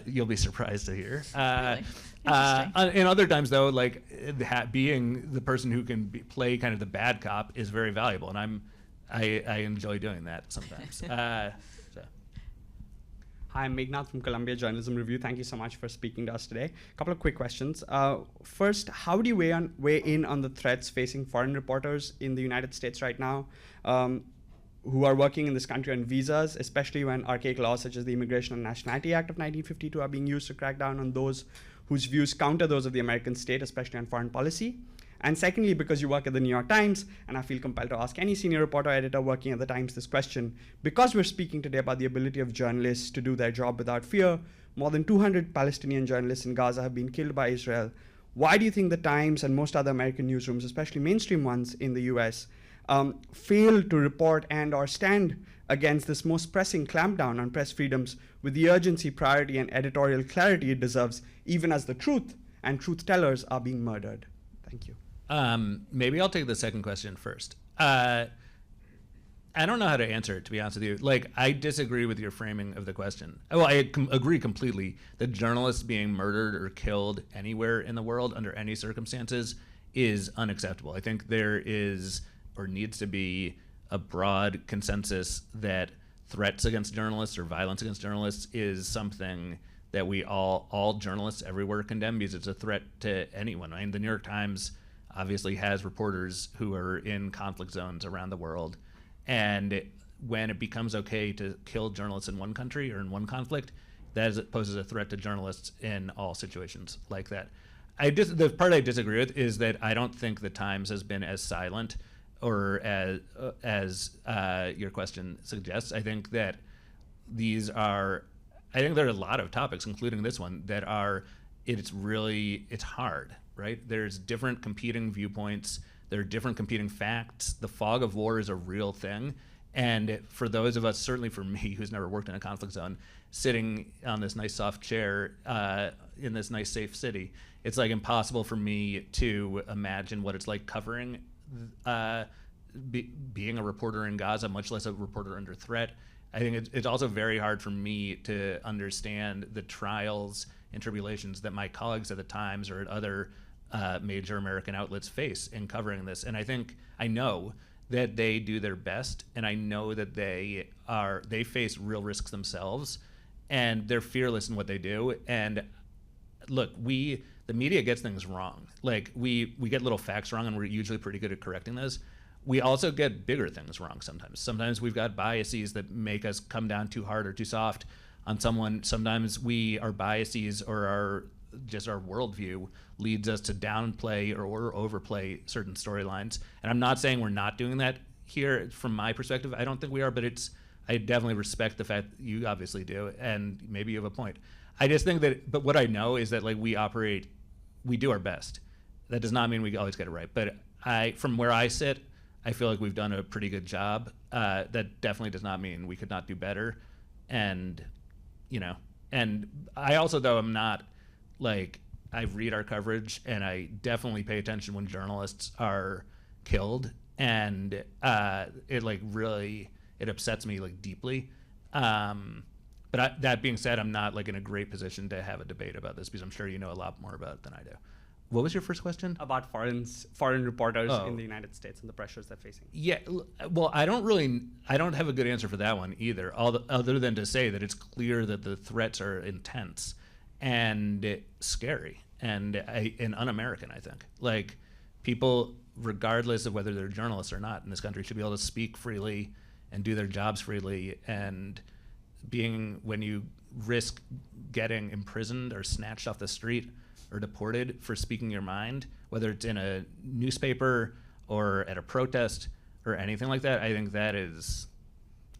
you'll be surprised to hear. Really? Interesting. And other times, though, like being the person who can play kind of the bad cop is very valuable, and I enjoy doing that sometimes. So. Hi, I'm Megnath from Columbia Journalism Review. Thank you so much for speaking to us today. A couple of quick questions. First, how do you weigh in on the threats facing foreign reporters in the United States right now, who are working in this country on visas, especially when archaic laws such as the Immigration and Nationality Act of 1952 are being used to crack down on those whose views counter those of the American state, especially on foreign policy? And secondly, because you work at the New York Times, and I feel compelled to ask any senior reporter or editor working at the Times this question, because we're speaking today about the ability of journalists to do their job without fear, more than 200 Palestinian journalists in Gaza have been killed by Israel. Why do you think the Times and most other American newsrooms, especially mainstream ones in the US, fail to report and or stand against this most pressing clampdown on press freedoms with the urgency, priority, and editorial clarity it deserves, even as the truth and truth tellers are being murdered? Thank you. Maybe I'll take the second question first. I don't know how to answer it, to be honest with you. Like, I disagree with your framing of the question. Well, I agree completely that journalists being murdered or killed anywhere in the world under any circumstances is unacceptable. I think there is or needs to be a broad consensus that threats against journalists or violence against journalists is something that we all journalists everywhere condemn, because it's a threat to anyone. I mean, the New York Times obviously has reporters who are in conflict zones around the world. And when it becomes okay to kill journalists in one country or in one conflict, that poses a threat to journalists in all situations like that. The part I disagree with is that I don't think the Times has been as silent or as your question suggests. I think that there are a lot of topics, including this one, that it's hard, right? There's different competing viewpoints. There are different competing facts. The fog of war is a real thing. And for those of us, certainly for me, who's never worked in a conflict zone, sitting on this nice soft chair in this nice safe city, it's like impossible for me to imagine what it's like covering being a reporter in Gaza, much less a reporter under threat. I think it's also very hard for me to understand the trials and tribulations that my colleagues at the Times or at other major American outlets face in covering this. And I know that they do their best, and I know that they face real risks themselves, and they're fearless in what they do. And look, the media gets things wrong. Like we get little facts wrong, and we're usually pretty good at correcting those. We also get bigger things wrong sometimes. Sometimes we've got biases that make us come down too hard or too soft on someone. Sometimes our biases or our worldview leads us to downplay or overplay certain storylines. And I'm not saying we're not doing that here from my perspective. I don't think we are, but I definitely respect the fact that you obviously do, and maybe you have a point. I just think but what I know is that we do our best. That does not mean we always get it right. But from where I sit, I feel like we've done a pretty good job. That definitely does not mean we could not do better. And, and I also, though, am not I read our coverage, and I definitely pay attention when journalists are killed, and it upsets me deeply. But that being said, I'm not in a great position to have a debate about this, because I'm sure you know a lot more about it than I do. What was your first question? About foreign reporters in the United States and the pressures they're facing. Yeah, well, I don't have a good answer for that one either, other than to say that it's clear that the threats are intense and scary and un-American, I think. People, regardless of whether they're journalists or not in this country, should be able to speak freely and do their jobs freely. And when you risk getting imprisoned or snatched off the street or deported for speaking your mind, whether it's in a newspaper or at a protest or anything like that, I think that is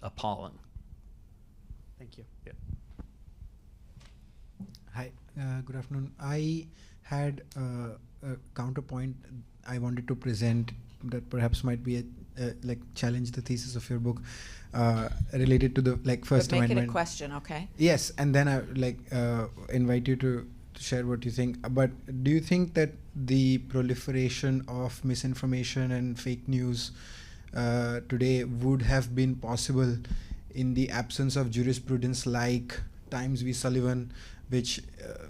appalling. Thank you. Yeah. Hi, good afternoon. I had a counterpoint I wanted to present that perhaps might be challenge the thesis of your book related to the First But make Amendment. it a question, okay? Yes, and then I invite you to share what you think. But do you think that the proliferation of misinformation and fake news today would have been possible in the absence of jurisprudence like Times v. Sullivan, which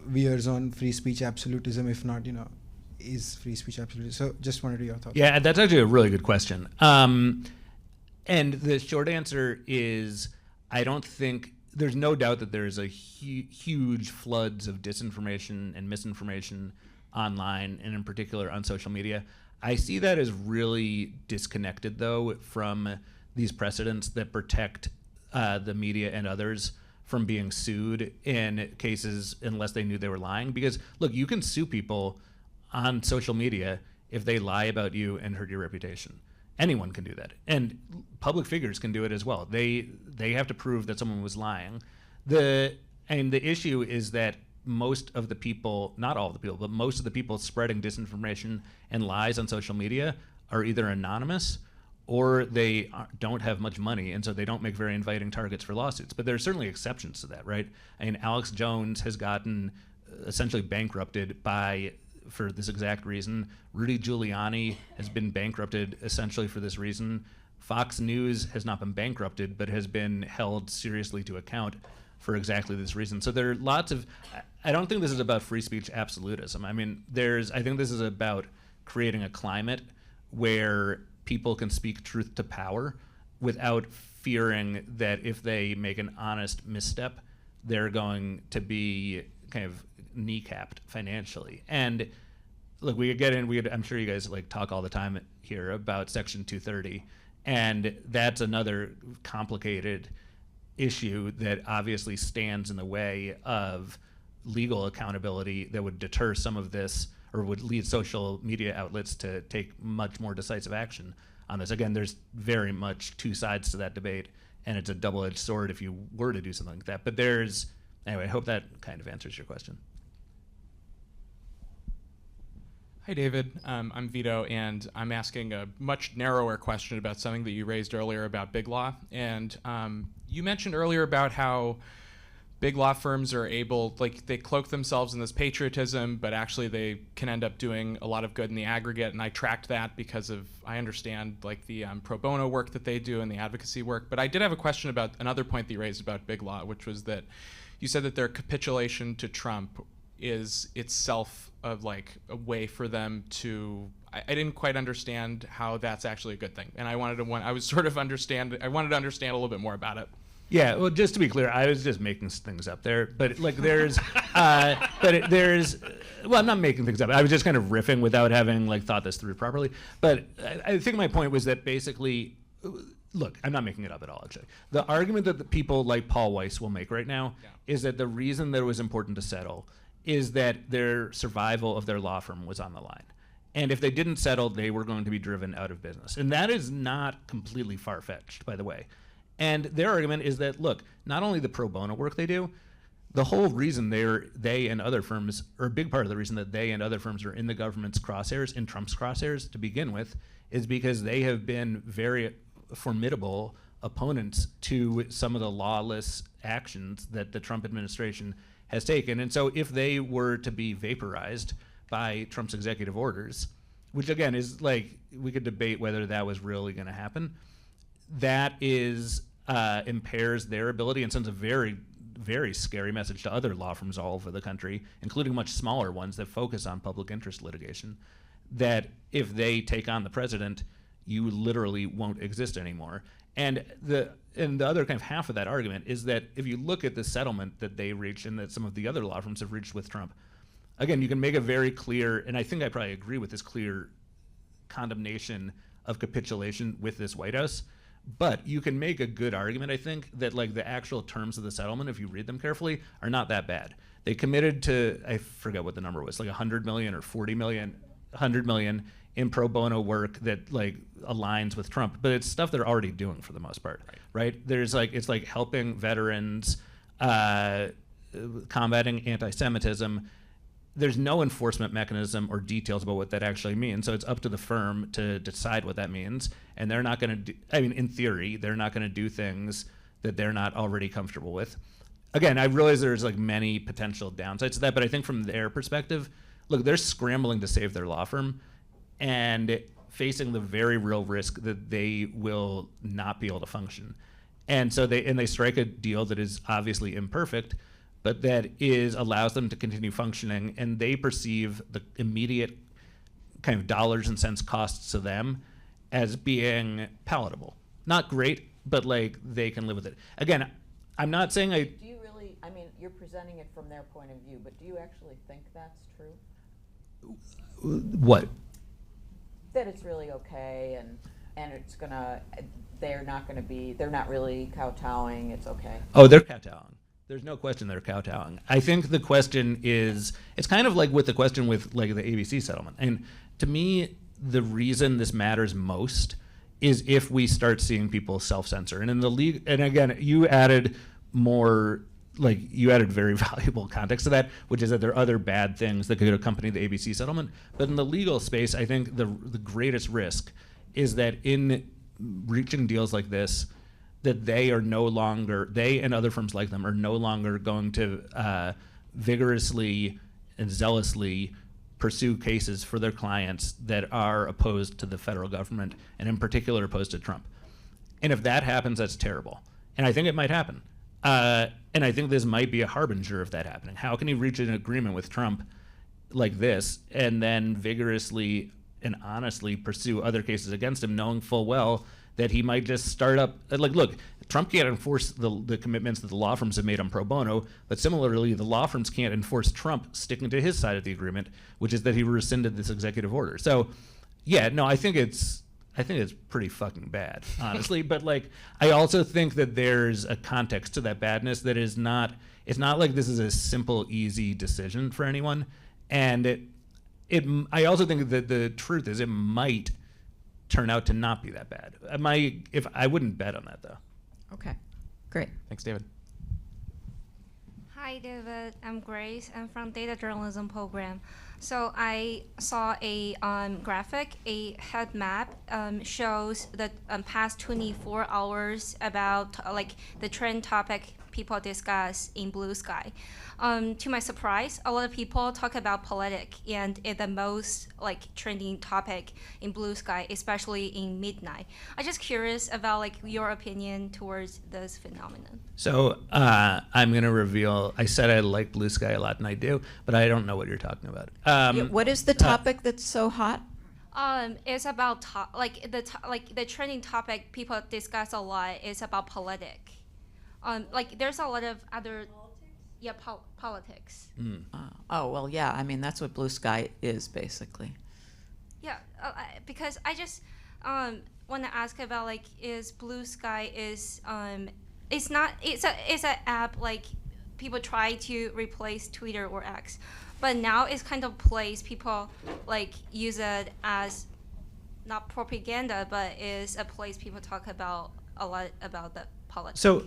veers on free speech absolutism, if not, is free speech absolutism? So just wanted to hear your thoughts. Yeah, that's actually a really good question. And the short answer is, I don't think, there's no doubt that there's a huge floods of disinformation and misinformation online, and in particular on social media. I see that as really disconnected, though, from these precedents that protect the media and others from being sued in cases unless they knew they were lying. Because, look, you can sue people on social media if they lie about you and hurt your reputation. Anyone can do that, and public figures can do it as well. They have to prove that someone was lying. The issue is that most of the people, not all of the people, but most of the people spreading disinformation and lies on social media are either anonymous or they don't have much money, and so they don't make very inviting targets for lawsuits. But there are certainly exceptions to that, right? I mean, Alex Jones has gotten essentially bankrupted for this exact reason. Rudy Giuliani has been bankrupted essentially for this reason. Fox News has not been bankrupted, but has been held seriously to account for exactly this reason. So there are lots of, I don't think this is about free speech absolutism. I mean, I think this is about creating a climate where people can speak truth to power without fearing that if they make an honest misstep, they're going to be kind of kneecapped financially. And look, I'm sure you guys talk all the time here about Section 230, and that's another complicated issue that obviously stands in the way of legal accountability that would deter some of this, or would lead social media outlets to take much more decisive action on this. Again, there's very much two sides to that debate, and it's a double-edged sword if you were to do something like that. But anyway, I hope that kind of answers your question. Hi, David. I'm Vito, and I'm asking a much narrower question about something that you raised earlier about big law. And you mentioned earlier about how big law firms are able, they cloak themselves in this patriotism, but actually they can end up doing a lot of good in the aggregate. And I tracked that because I understand the pro bono work that they do and the advocacy work. But I did have a question about another point that you raised about big law, which was that you said that their capitulation to Trump is itself a way for them to, I didn't quite understand how that's actually a good thing. And I wanted to understand a little bit more about it. Yeah, well, just to be clear, I was just making things up there, but there's, well, I'm not making things up. I was just kind of riffing without having thought this through properly. But I think my point was that basically, look, I'm not making it up at all, actually. The argument that the people like Paul Weiss will make right now is that the reason that it was important to settle is that their survival of their law firm was on the line. And if they didn't settle, they were going to be driven out of business. And that is not completely far-fetched, by the way. And their argument is that, look, not only the pro bono work they do, the whole reason they and other firms, or a big part of the reason that they and other firms are in the government's crosshairs, in Trump's crosshairs to begin with, is because they have been very formidable opponents to some of the lawless actions that the Trump administration has taken. And so if they were to be vaporized by Trump's executive orders, which again is we could debate whether that was really going to happen, that impairs their ability and sends a very, very scary message to other law firms all over the country, including much smaller ones that focus on public interest litigation, that if they take on the president, you literally won't exist anymore. And the other kind of half of that argument is that if you look at the settlement that they reached and that some of the other law firms have reached with Trump, again, you can make a very clear, and I think I probably agree with this clear condemnation of capitulation with this White House, but you can make a good argument, I think, that the actual terms of the settlement, if you read them carefully, are not that bad. They committed to, I forget what the number was, $100 million or $40 million, $100 million in pro bono work that aligns with Trump, but it's stuff they're already doing for the most part, right? There's it's helping veterans, combating anti-Semitism. There's no enforcement mechanism or details about what that actually means, so it's up to the firm to decide what that means, and they're not going to do, in theory, they're not going to do things that they're not already comfortable with. Again, I realize there's many potential downsides to that, but I think from their perspective, look, they're scrambling to save their law firm and facing the very real risk that they will not be able to function. And so they strike a deal that is obviously imperfect, but that allows them to continue functioning, and they perceive the immediate kind of dollars and cents costs to them as being palatable. Not great, but like they can live with it. Again, I'm not saying Do you really, I mean, you're presenting it from their point of view, but do you actually think that's true? What? That it's really okay and it's gonna, they're not really kowtowing, it's okay. Oh, they're kowtowing. There's no question they're kowtowing. I think the question is, it's kind of like with the question with like the ABC settlement. And to me, the reason this matters most is if we start seeing people self-censor. And in the league, and again, you added very valuable context to that, which is that there are other bad things that could accompany the ABC settlement. But in the legal space, I think the greatest risk is that in reaching deals like this, that they and other firms like them are no longer going to vigorously and zealously pursue cases for their clients that are opposed to the federal government, and in particular opposed to Trump. And if that happens, that's terrible. And I think it might happen. And I think this might be a harbinger of that happening. How can you reach an agreement with Trump like this and then vigorously and honestly pursue other cases against him, knowing full well that he might just start up, like, look, Trump can't enforce the commitments that the law firms have made on pro bono, but similarly, the law firms can't enforce Trump sticking to his side of the agreement, which is that he rescinded this executive order. So, yeah, no, I think it's pretty fucking bad, honestly. But like, I also think that there's a context to that badness that is not. It's not like this is a simple, easy decision for anyone, and I also think that the truth is it might turn out to not be that bad. I wouldn't bet on that though. Okay, great. Thanks, David. Hi, David. I'm Grace. I'm from Data Journalism program. So I saw a graphic, a head map shows the past 24 hours about like the trend topic people discuss in Blue Sky. To my surprise, a lot of people talk about politics, and it's the most like trending topic in Blue Sky, especially in midnight. I'm just curious about like your opinion towards this phenomenon. So I'm gonna reveal. I said I like Blue Sky a lot, and I do, but I don't know what you're talking about. What is the topic that's so hot? It's about the trending topic people discuss a lot is about politics. Like there's a lot of other. Yeah, politics. Oh, well, yeah, I mean, that's what Blue Sky is, basically. Yeah, because I just want to ask about, like, is Blue Sky it's an app, like, people try to replace Twitter or X, but now it's kind of place people, like, use it as, not propaganda, but is a place people talk about a lot about the politics. So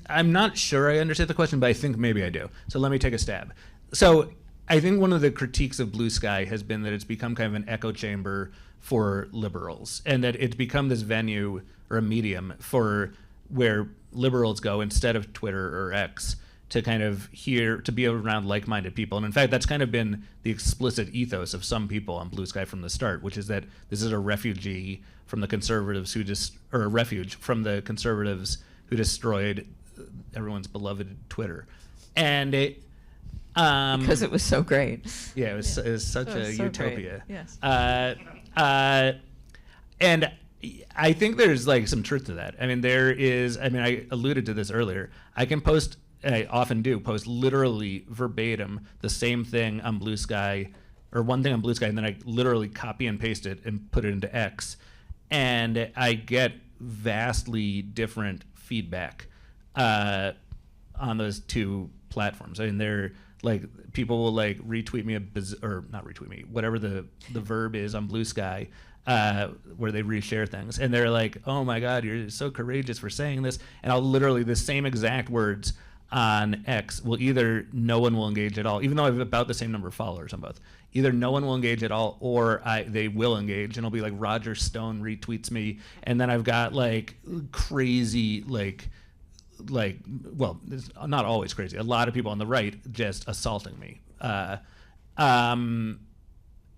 I'm not sure I understand the question, but I think maybe I do. So let me take a stab. So I think one of the critiques of Blue Sky has been that it's become kind of an echo chamber for liberals, and that it's become this venue or a medium for where liberals go instead of Twitter or X to kind of to be around like-minded people. And in fact, that's kind of been the explicit ethos of some people on Blue Sky from the start, which is that this is a refugee from the conservatives or a refuge from the conservatives who destroyed everyone's beloved Twitter. And because it was so great. Yeah, it was such It was a so utopia. great, yes. And I think there's like some truth to that. I mean, I alluded to this earlier. I often do post literally verbatim the same thing on Blue Sky, or one thing on Blue Sky, and then I literally copy and paste it and put it into X. And I get vastly different feedback on those two platforms. I mean, they're like, people will like retweet me or not retweet me, whatever the verb is on Blue Sky, where they reshare things, and they're like, "Oh my God, you're so courageous for saying this." And I'll literally the same exact words on X will either no one will engage at all, even though I have about the same number of followers on both. Either no one will engage at all, or they will engage, and it'll be like Roger Stone retweets me, and then I've got like crazy well, it's not always crazy. A lot of people on the right just assaulting me. And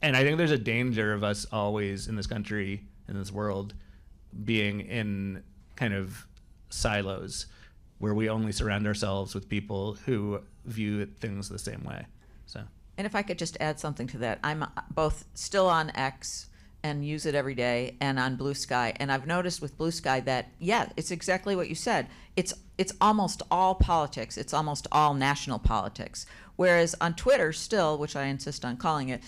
I think there's a danger of us always in this country, in this world, being in kind of silos where we only surround ourselves with people who view things the same way. So. And if I could just add something to that, I'm both still on X and use it every day, and on Blue Sky. And I've noticed with Blue Sky that, yeah, it's exactly what you said. It's almost all politics. It's almost all national politics. Whereas on Twitter still, which I insist on calling it,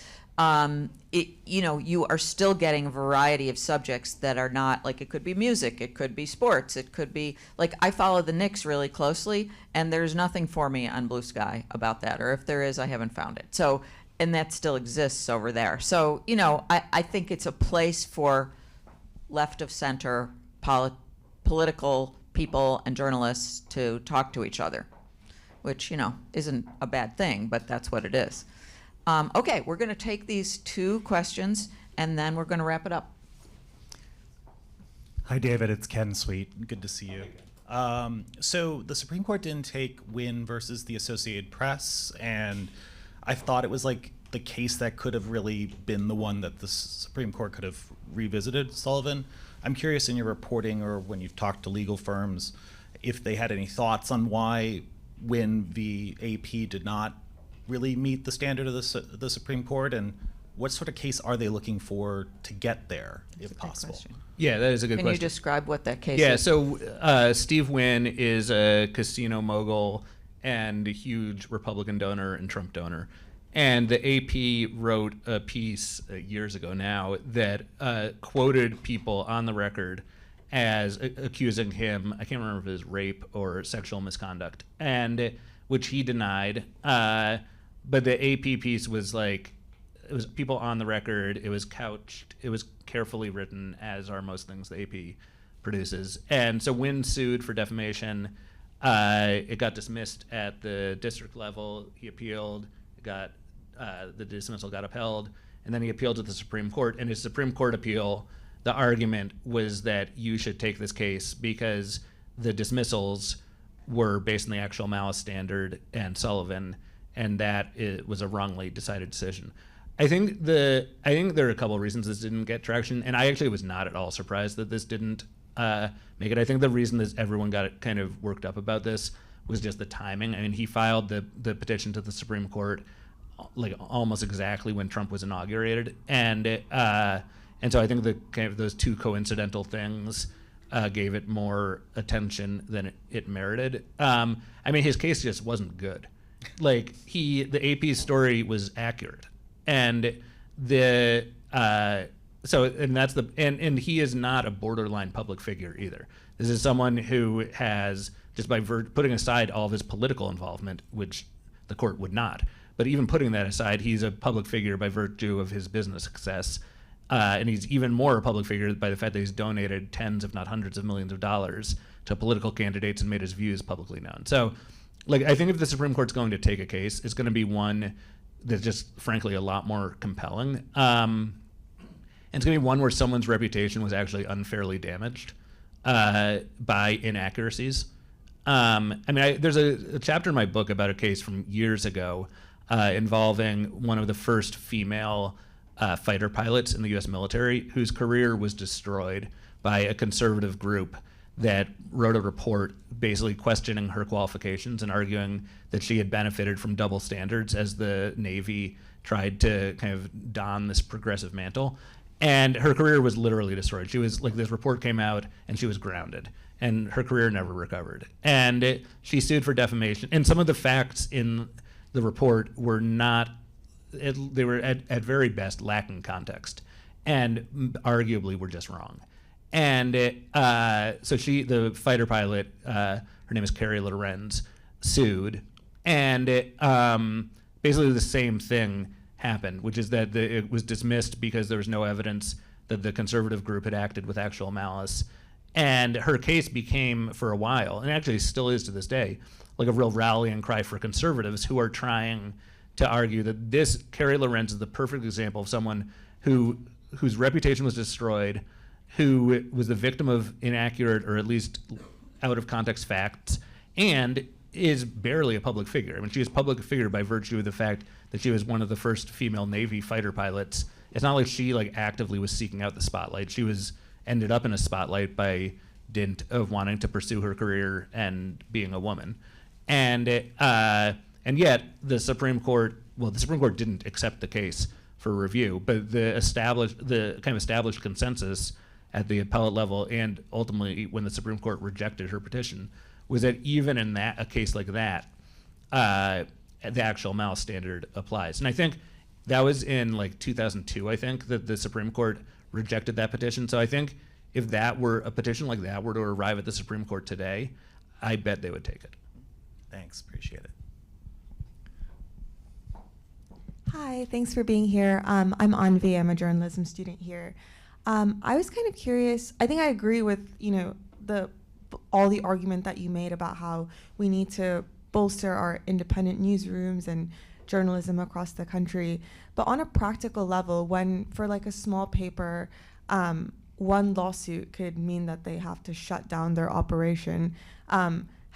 you are still getting a variety of subjects that are not, like, it could be music, it could be sports, it could be, like, I follow the Knicks really closely, and there's nothing for me on Blue Sky about that, or if there is, I haven't found it. So, and that still exists over there. So, I think it's a place for left of center political people and journalists to talk to each other, which, isn't a bad thing, but that's what it is. Okay, we're going to take these 2 questions, and then we're going to wrap it up. Hi, David. It's Ken Sweet. Good to see you. So the Supreme Court didn't take Wynne versus the Associated Press, and I thought it was like the case that could have really been the one that the Supreme Court could have revisited Sullivan. I'm curious in your reporting or when you've talked to legal firms if they had any thoughts on why Wynne v. AP did not really meet the standard of the Supreme Court, and what sort of case are they looking for to get there, if possible? Yeah, that is a good Can question. you describe what that case Yeah, is? so Steve Wynn is a casino mogul and a huge Republican donor and Trump donor. And the AP wrote a piece years ago now that quoted people on the record as accusing him, I can't remember if it was rape or sexual misconduct, and which he denied. But the AP piece was like, it was people on the record, it was couched, it was carefully written, as are most things the AP produces. And so Wynn sued for defamation. It got dismissed at the district level. He appealed. It got the dismissal got upheld, and then he appealed to the Supreme Court. And his Supreme Court appeal, the argument was that you should take this case because the dismissals were based on the actual malice standard and Sullivan, and that it was a wrongly decided decision. I think there are a couple of reasons this didn't get traction, and I actually was not at all surprised that this didn't make it. I think the reason that everyone got kind of worked up about this was just the timing. I mean, he filed the petition to the Supreme Court like almost exactly when Trump was inaugurated, and so I think the kind of those 2 coincidental things gave it more attention than it merited. I mean, his case just wasn't good. Like the AP story was accurate, and and he is not a borderline public figure either. This is someone who has, just by putting aside all of his political involvement, which the court would not, but even putting that aside, he's a public figure by virtue of his business success. And he's even more a public figure by the fact that he's donated tens, if not hundreds of millions of dollars to political candidates and made his views publicly known. So, like, I think if the Supreme Court's going to take a case, it's going to be one that's just, frankly, a lot more compelling. And it's going to be one where someone's reputation was actually unfairly damaged by inaccuracies. I mean, there's a chapter in my book about a case from years ago involving one of the first female fighter pilots in the U.S. military whose career was destroyed by a conservative group that wrote a report basically questioning her qualifications and arguing that she had benefited from double standards as the Navy tried to kind of don this progressive mantle. And her career was literally destroyed. She was like, this report came out and she was grounded, and her career never recovered. And she sued for defamation. And some of the facts in the report were not, they were at very best lacking context, and arguably were just wrong. And so the fighter pilot, her name is Carrie Lorenz, sued, and basically the same thing happened, which is that it was dismissed because there was no evidence that the conservative group had acted with actual malice. And her case became, for a while, and actually still is to this day, like a real rallying cry for conservatives who are trying to argue that this Carrie Lorenz is the perfect example of someone whose reputation was destroyed, who was the victim of inaccurate or at least out of context facts, and is barely a public figure. I mean, she is a public figure by virtue of the fact that she was one of the first female Navy fighter pilots. It's not like she actively was seeking out the spotlight. She ended up in a spotlight by dint of wanting to pursue her career and being a woman. And yet the Supreme Court didn't accept the case for review, but the kind of established consensus at the appellate level and ultimately when the Supreme Court rejected her petition was that even in a case like that, the actual malice standard applies. And I think that was in like 2002, I think, that the Supreme Court rejected that petition. So I think if that were a petition like that were to arrive at the Supreme Court today, I bet they would take it. Thanks, appreciate it. Hi, thanks for being here. I'm Anvi. I'm a journalism student here. I was kind of curious. I think I agree with all the argument that you made about how we need to bolster our independent newsrooms and journalism across the country. But on a practical level, when for like a small paper, one lawsuit could mean that they have to shut down their operation.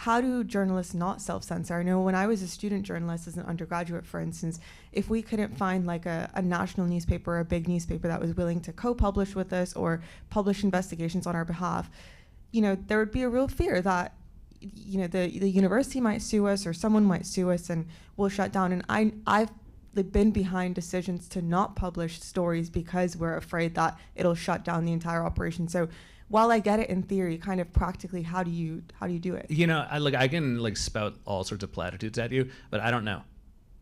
How do journalists not self-censor? I know when I was a student journalist as an undergraduate, for instance, if we couldn't find like a national newspaper or a big newspaper that was willing to co-publish with us or publish investigations on our behalf, there would be a real fear that the university might sue us or someone might sue us and we'll shut down. And I've been behind decisions to not publish stories because we're afraid that it'll shut down the entire operation. So while I get it in theory, kind of practically, how do you do it? I can spout all sorts of platitudes at you, but I don't know.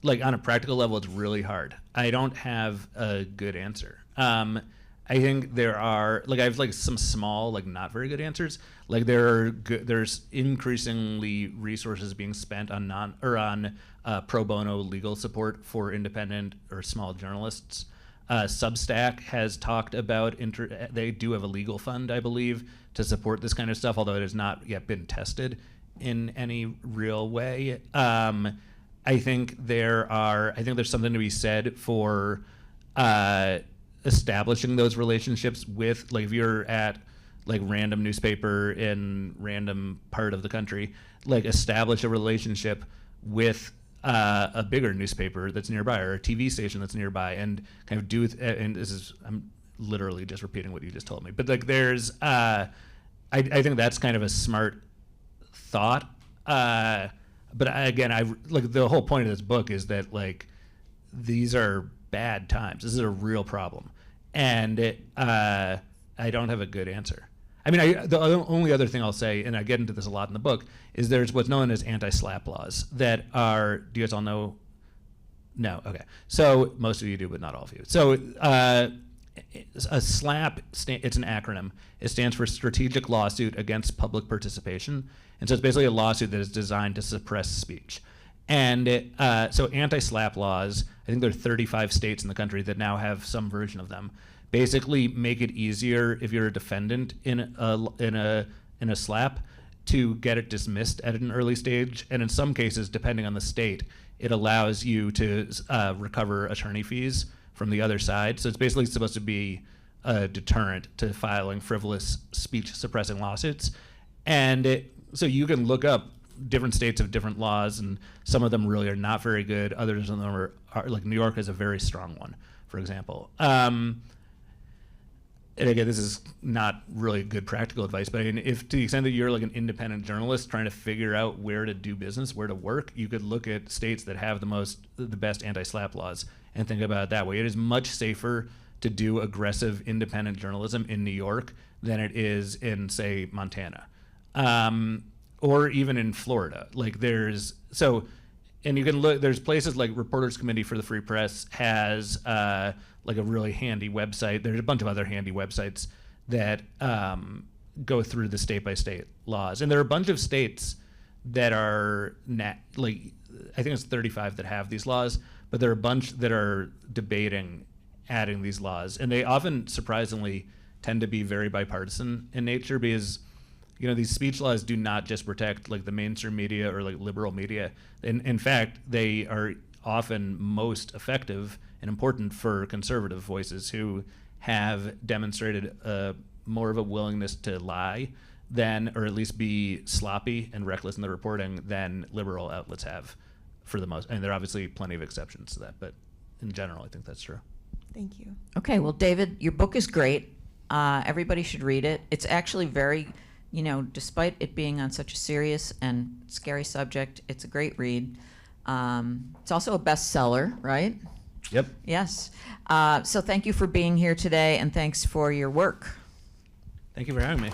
On a practical level, it's really hard. I don't have a good answer. I think there are I have some small not very good answers. There's increasingly resources being spent on pro bono legal support for independent or small journalists. Substack has talked about, they do have a legal fund, I believe, to support this kind of stuff, although it has not yet been tested in any real way. I think there's something to be said for establishing those relationships with, if you're at random newspaper in random part of the country, establish a relationship with a bigger newspaper that's nearby or a TV station that's nearby and kind of and I'm literally just repeating what you just told me, but there's I think that's kind of a smart thought, but again, the whole point of this book is that these are bad times. This is a real problem, and I don't have a good answer. The only other thing I'll say, and I get into this a lot in the book, is there's what's known as anti-slap laws that are, do you guys all know? No, okay. So most of you do, but not all of you. So a SLAP, it's an acronym. It stands for Strategic Lawsuit Against Public Participation. And so it's basically a lawsuit that is designed to suppress speech. And so anti-SLAP laws, I think there are 35 states in the country that now have some version of them, basically make it easier if you're a defendant in a SLAP to get it dismissed at an early stage. And in some cases, depending on the state, it allows you to recover attorney fees from the other side. So it's basically supposed to be a deterrent to filing frivolous speech suppressing lawsuits. And so you can look up different states have different laws, and some of them really are not very good. Others of them are New York has a very strong one, for example. And again, this is not really good practical advice, but if to the extent that you're an independent journalist trying to figure out where to do business, where to work, you could look at states that have the best anti-SLAP laws and think about it that way. It is much safer to do aggressive independent journalism in New York than it is in, say, Montana, or even in Florida. And you can look, there's places like Reporters Committee for the Free Press has a really handy website. There's a bunch of other handy websites that go through the state-by-state laws. And there are a bunch of states that are, I think it's 35 that have these laws, but there are a bunch that are debating adding these laws. And they often, surprisingly, tend to be very bipartisan in nature because these speech laws do not just protect the mainstream media or liberal media. In fact, they are often most effective and important for conservative voices who have demonstrated more of a willingness to lie than, or at least be sloppy and reckless in the reporting than liberal outlets have for the most. And there are obviously plenty of exceptions to that, but in general, I think that's true. Thank you. Okay, well, David, your book is great. Everybody should read it. It's actually very you know, despite it being on such a serious and scary subject, it's a great read. It's also a bestseller, right? Yep. Yes. So thank you for being here today, and thanks for your work. Thank you for having me.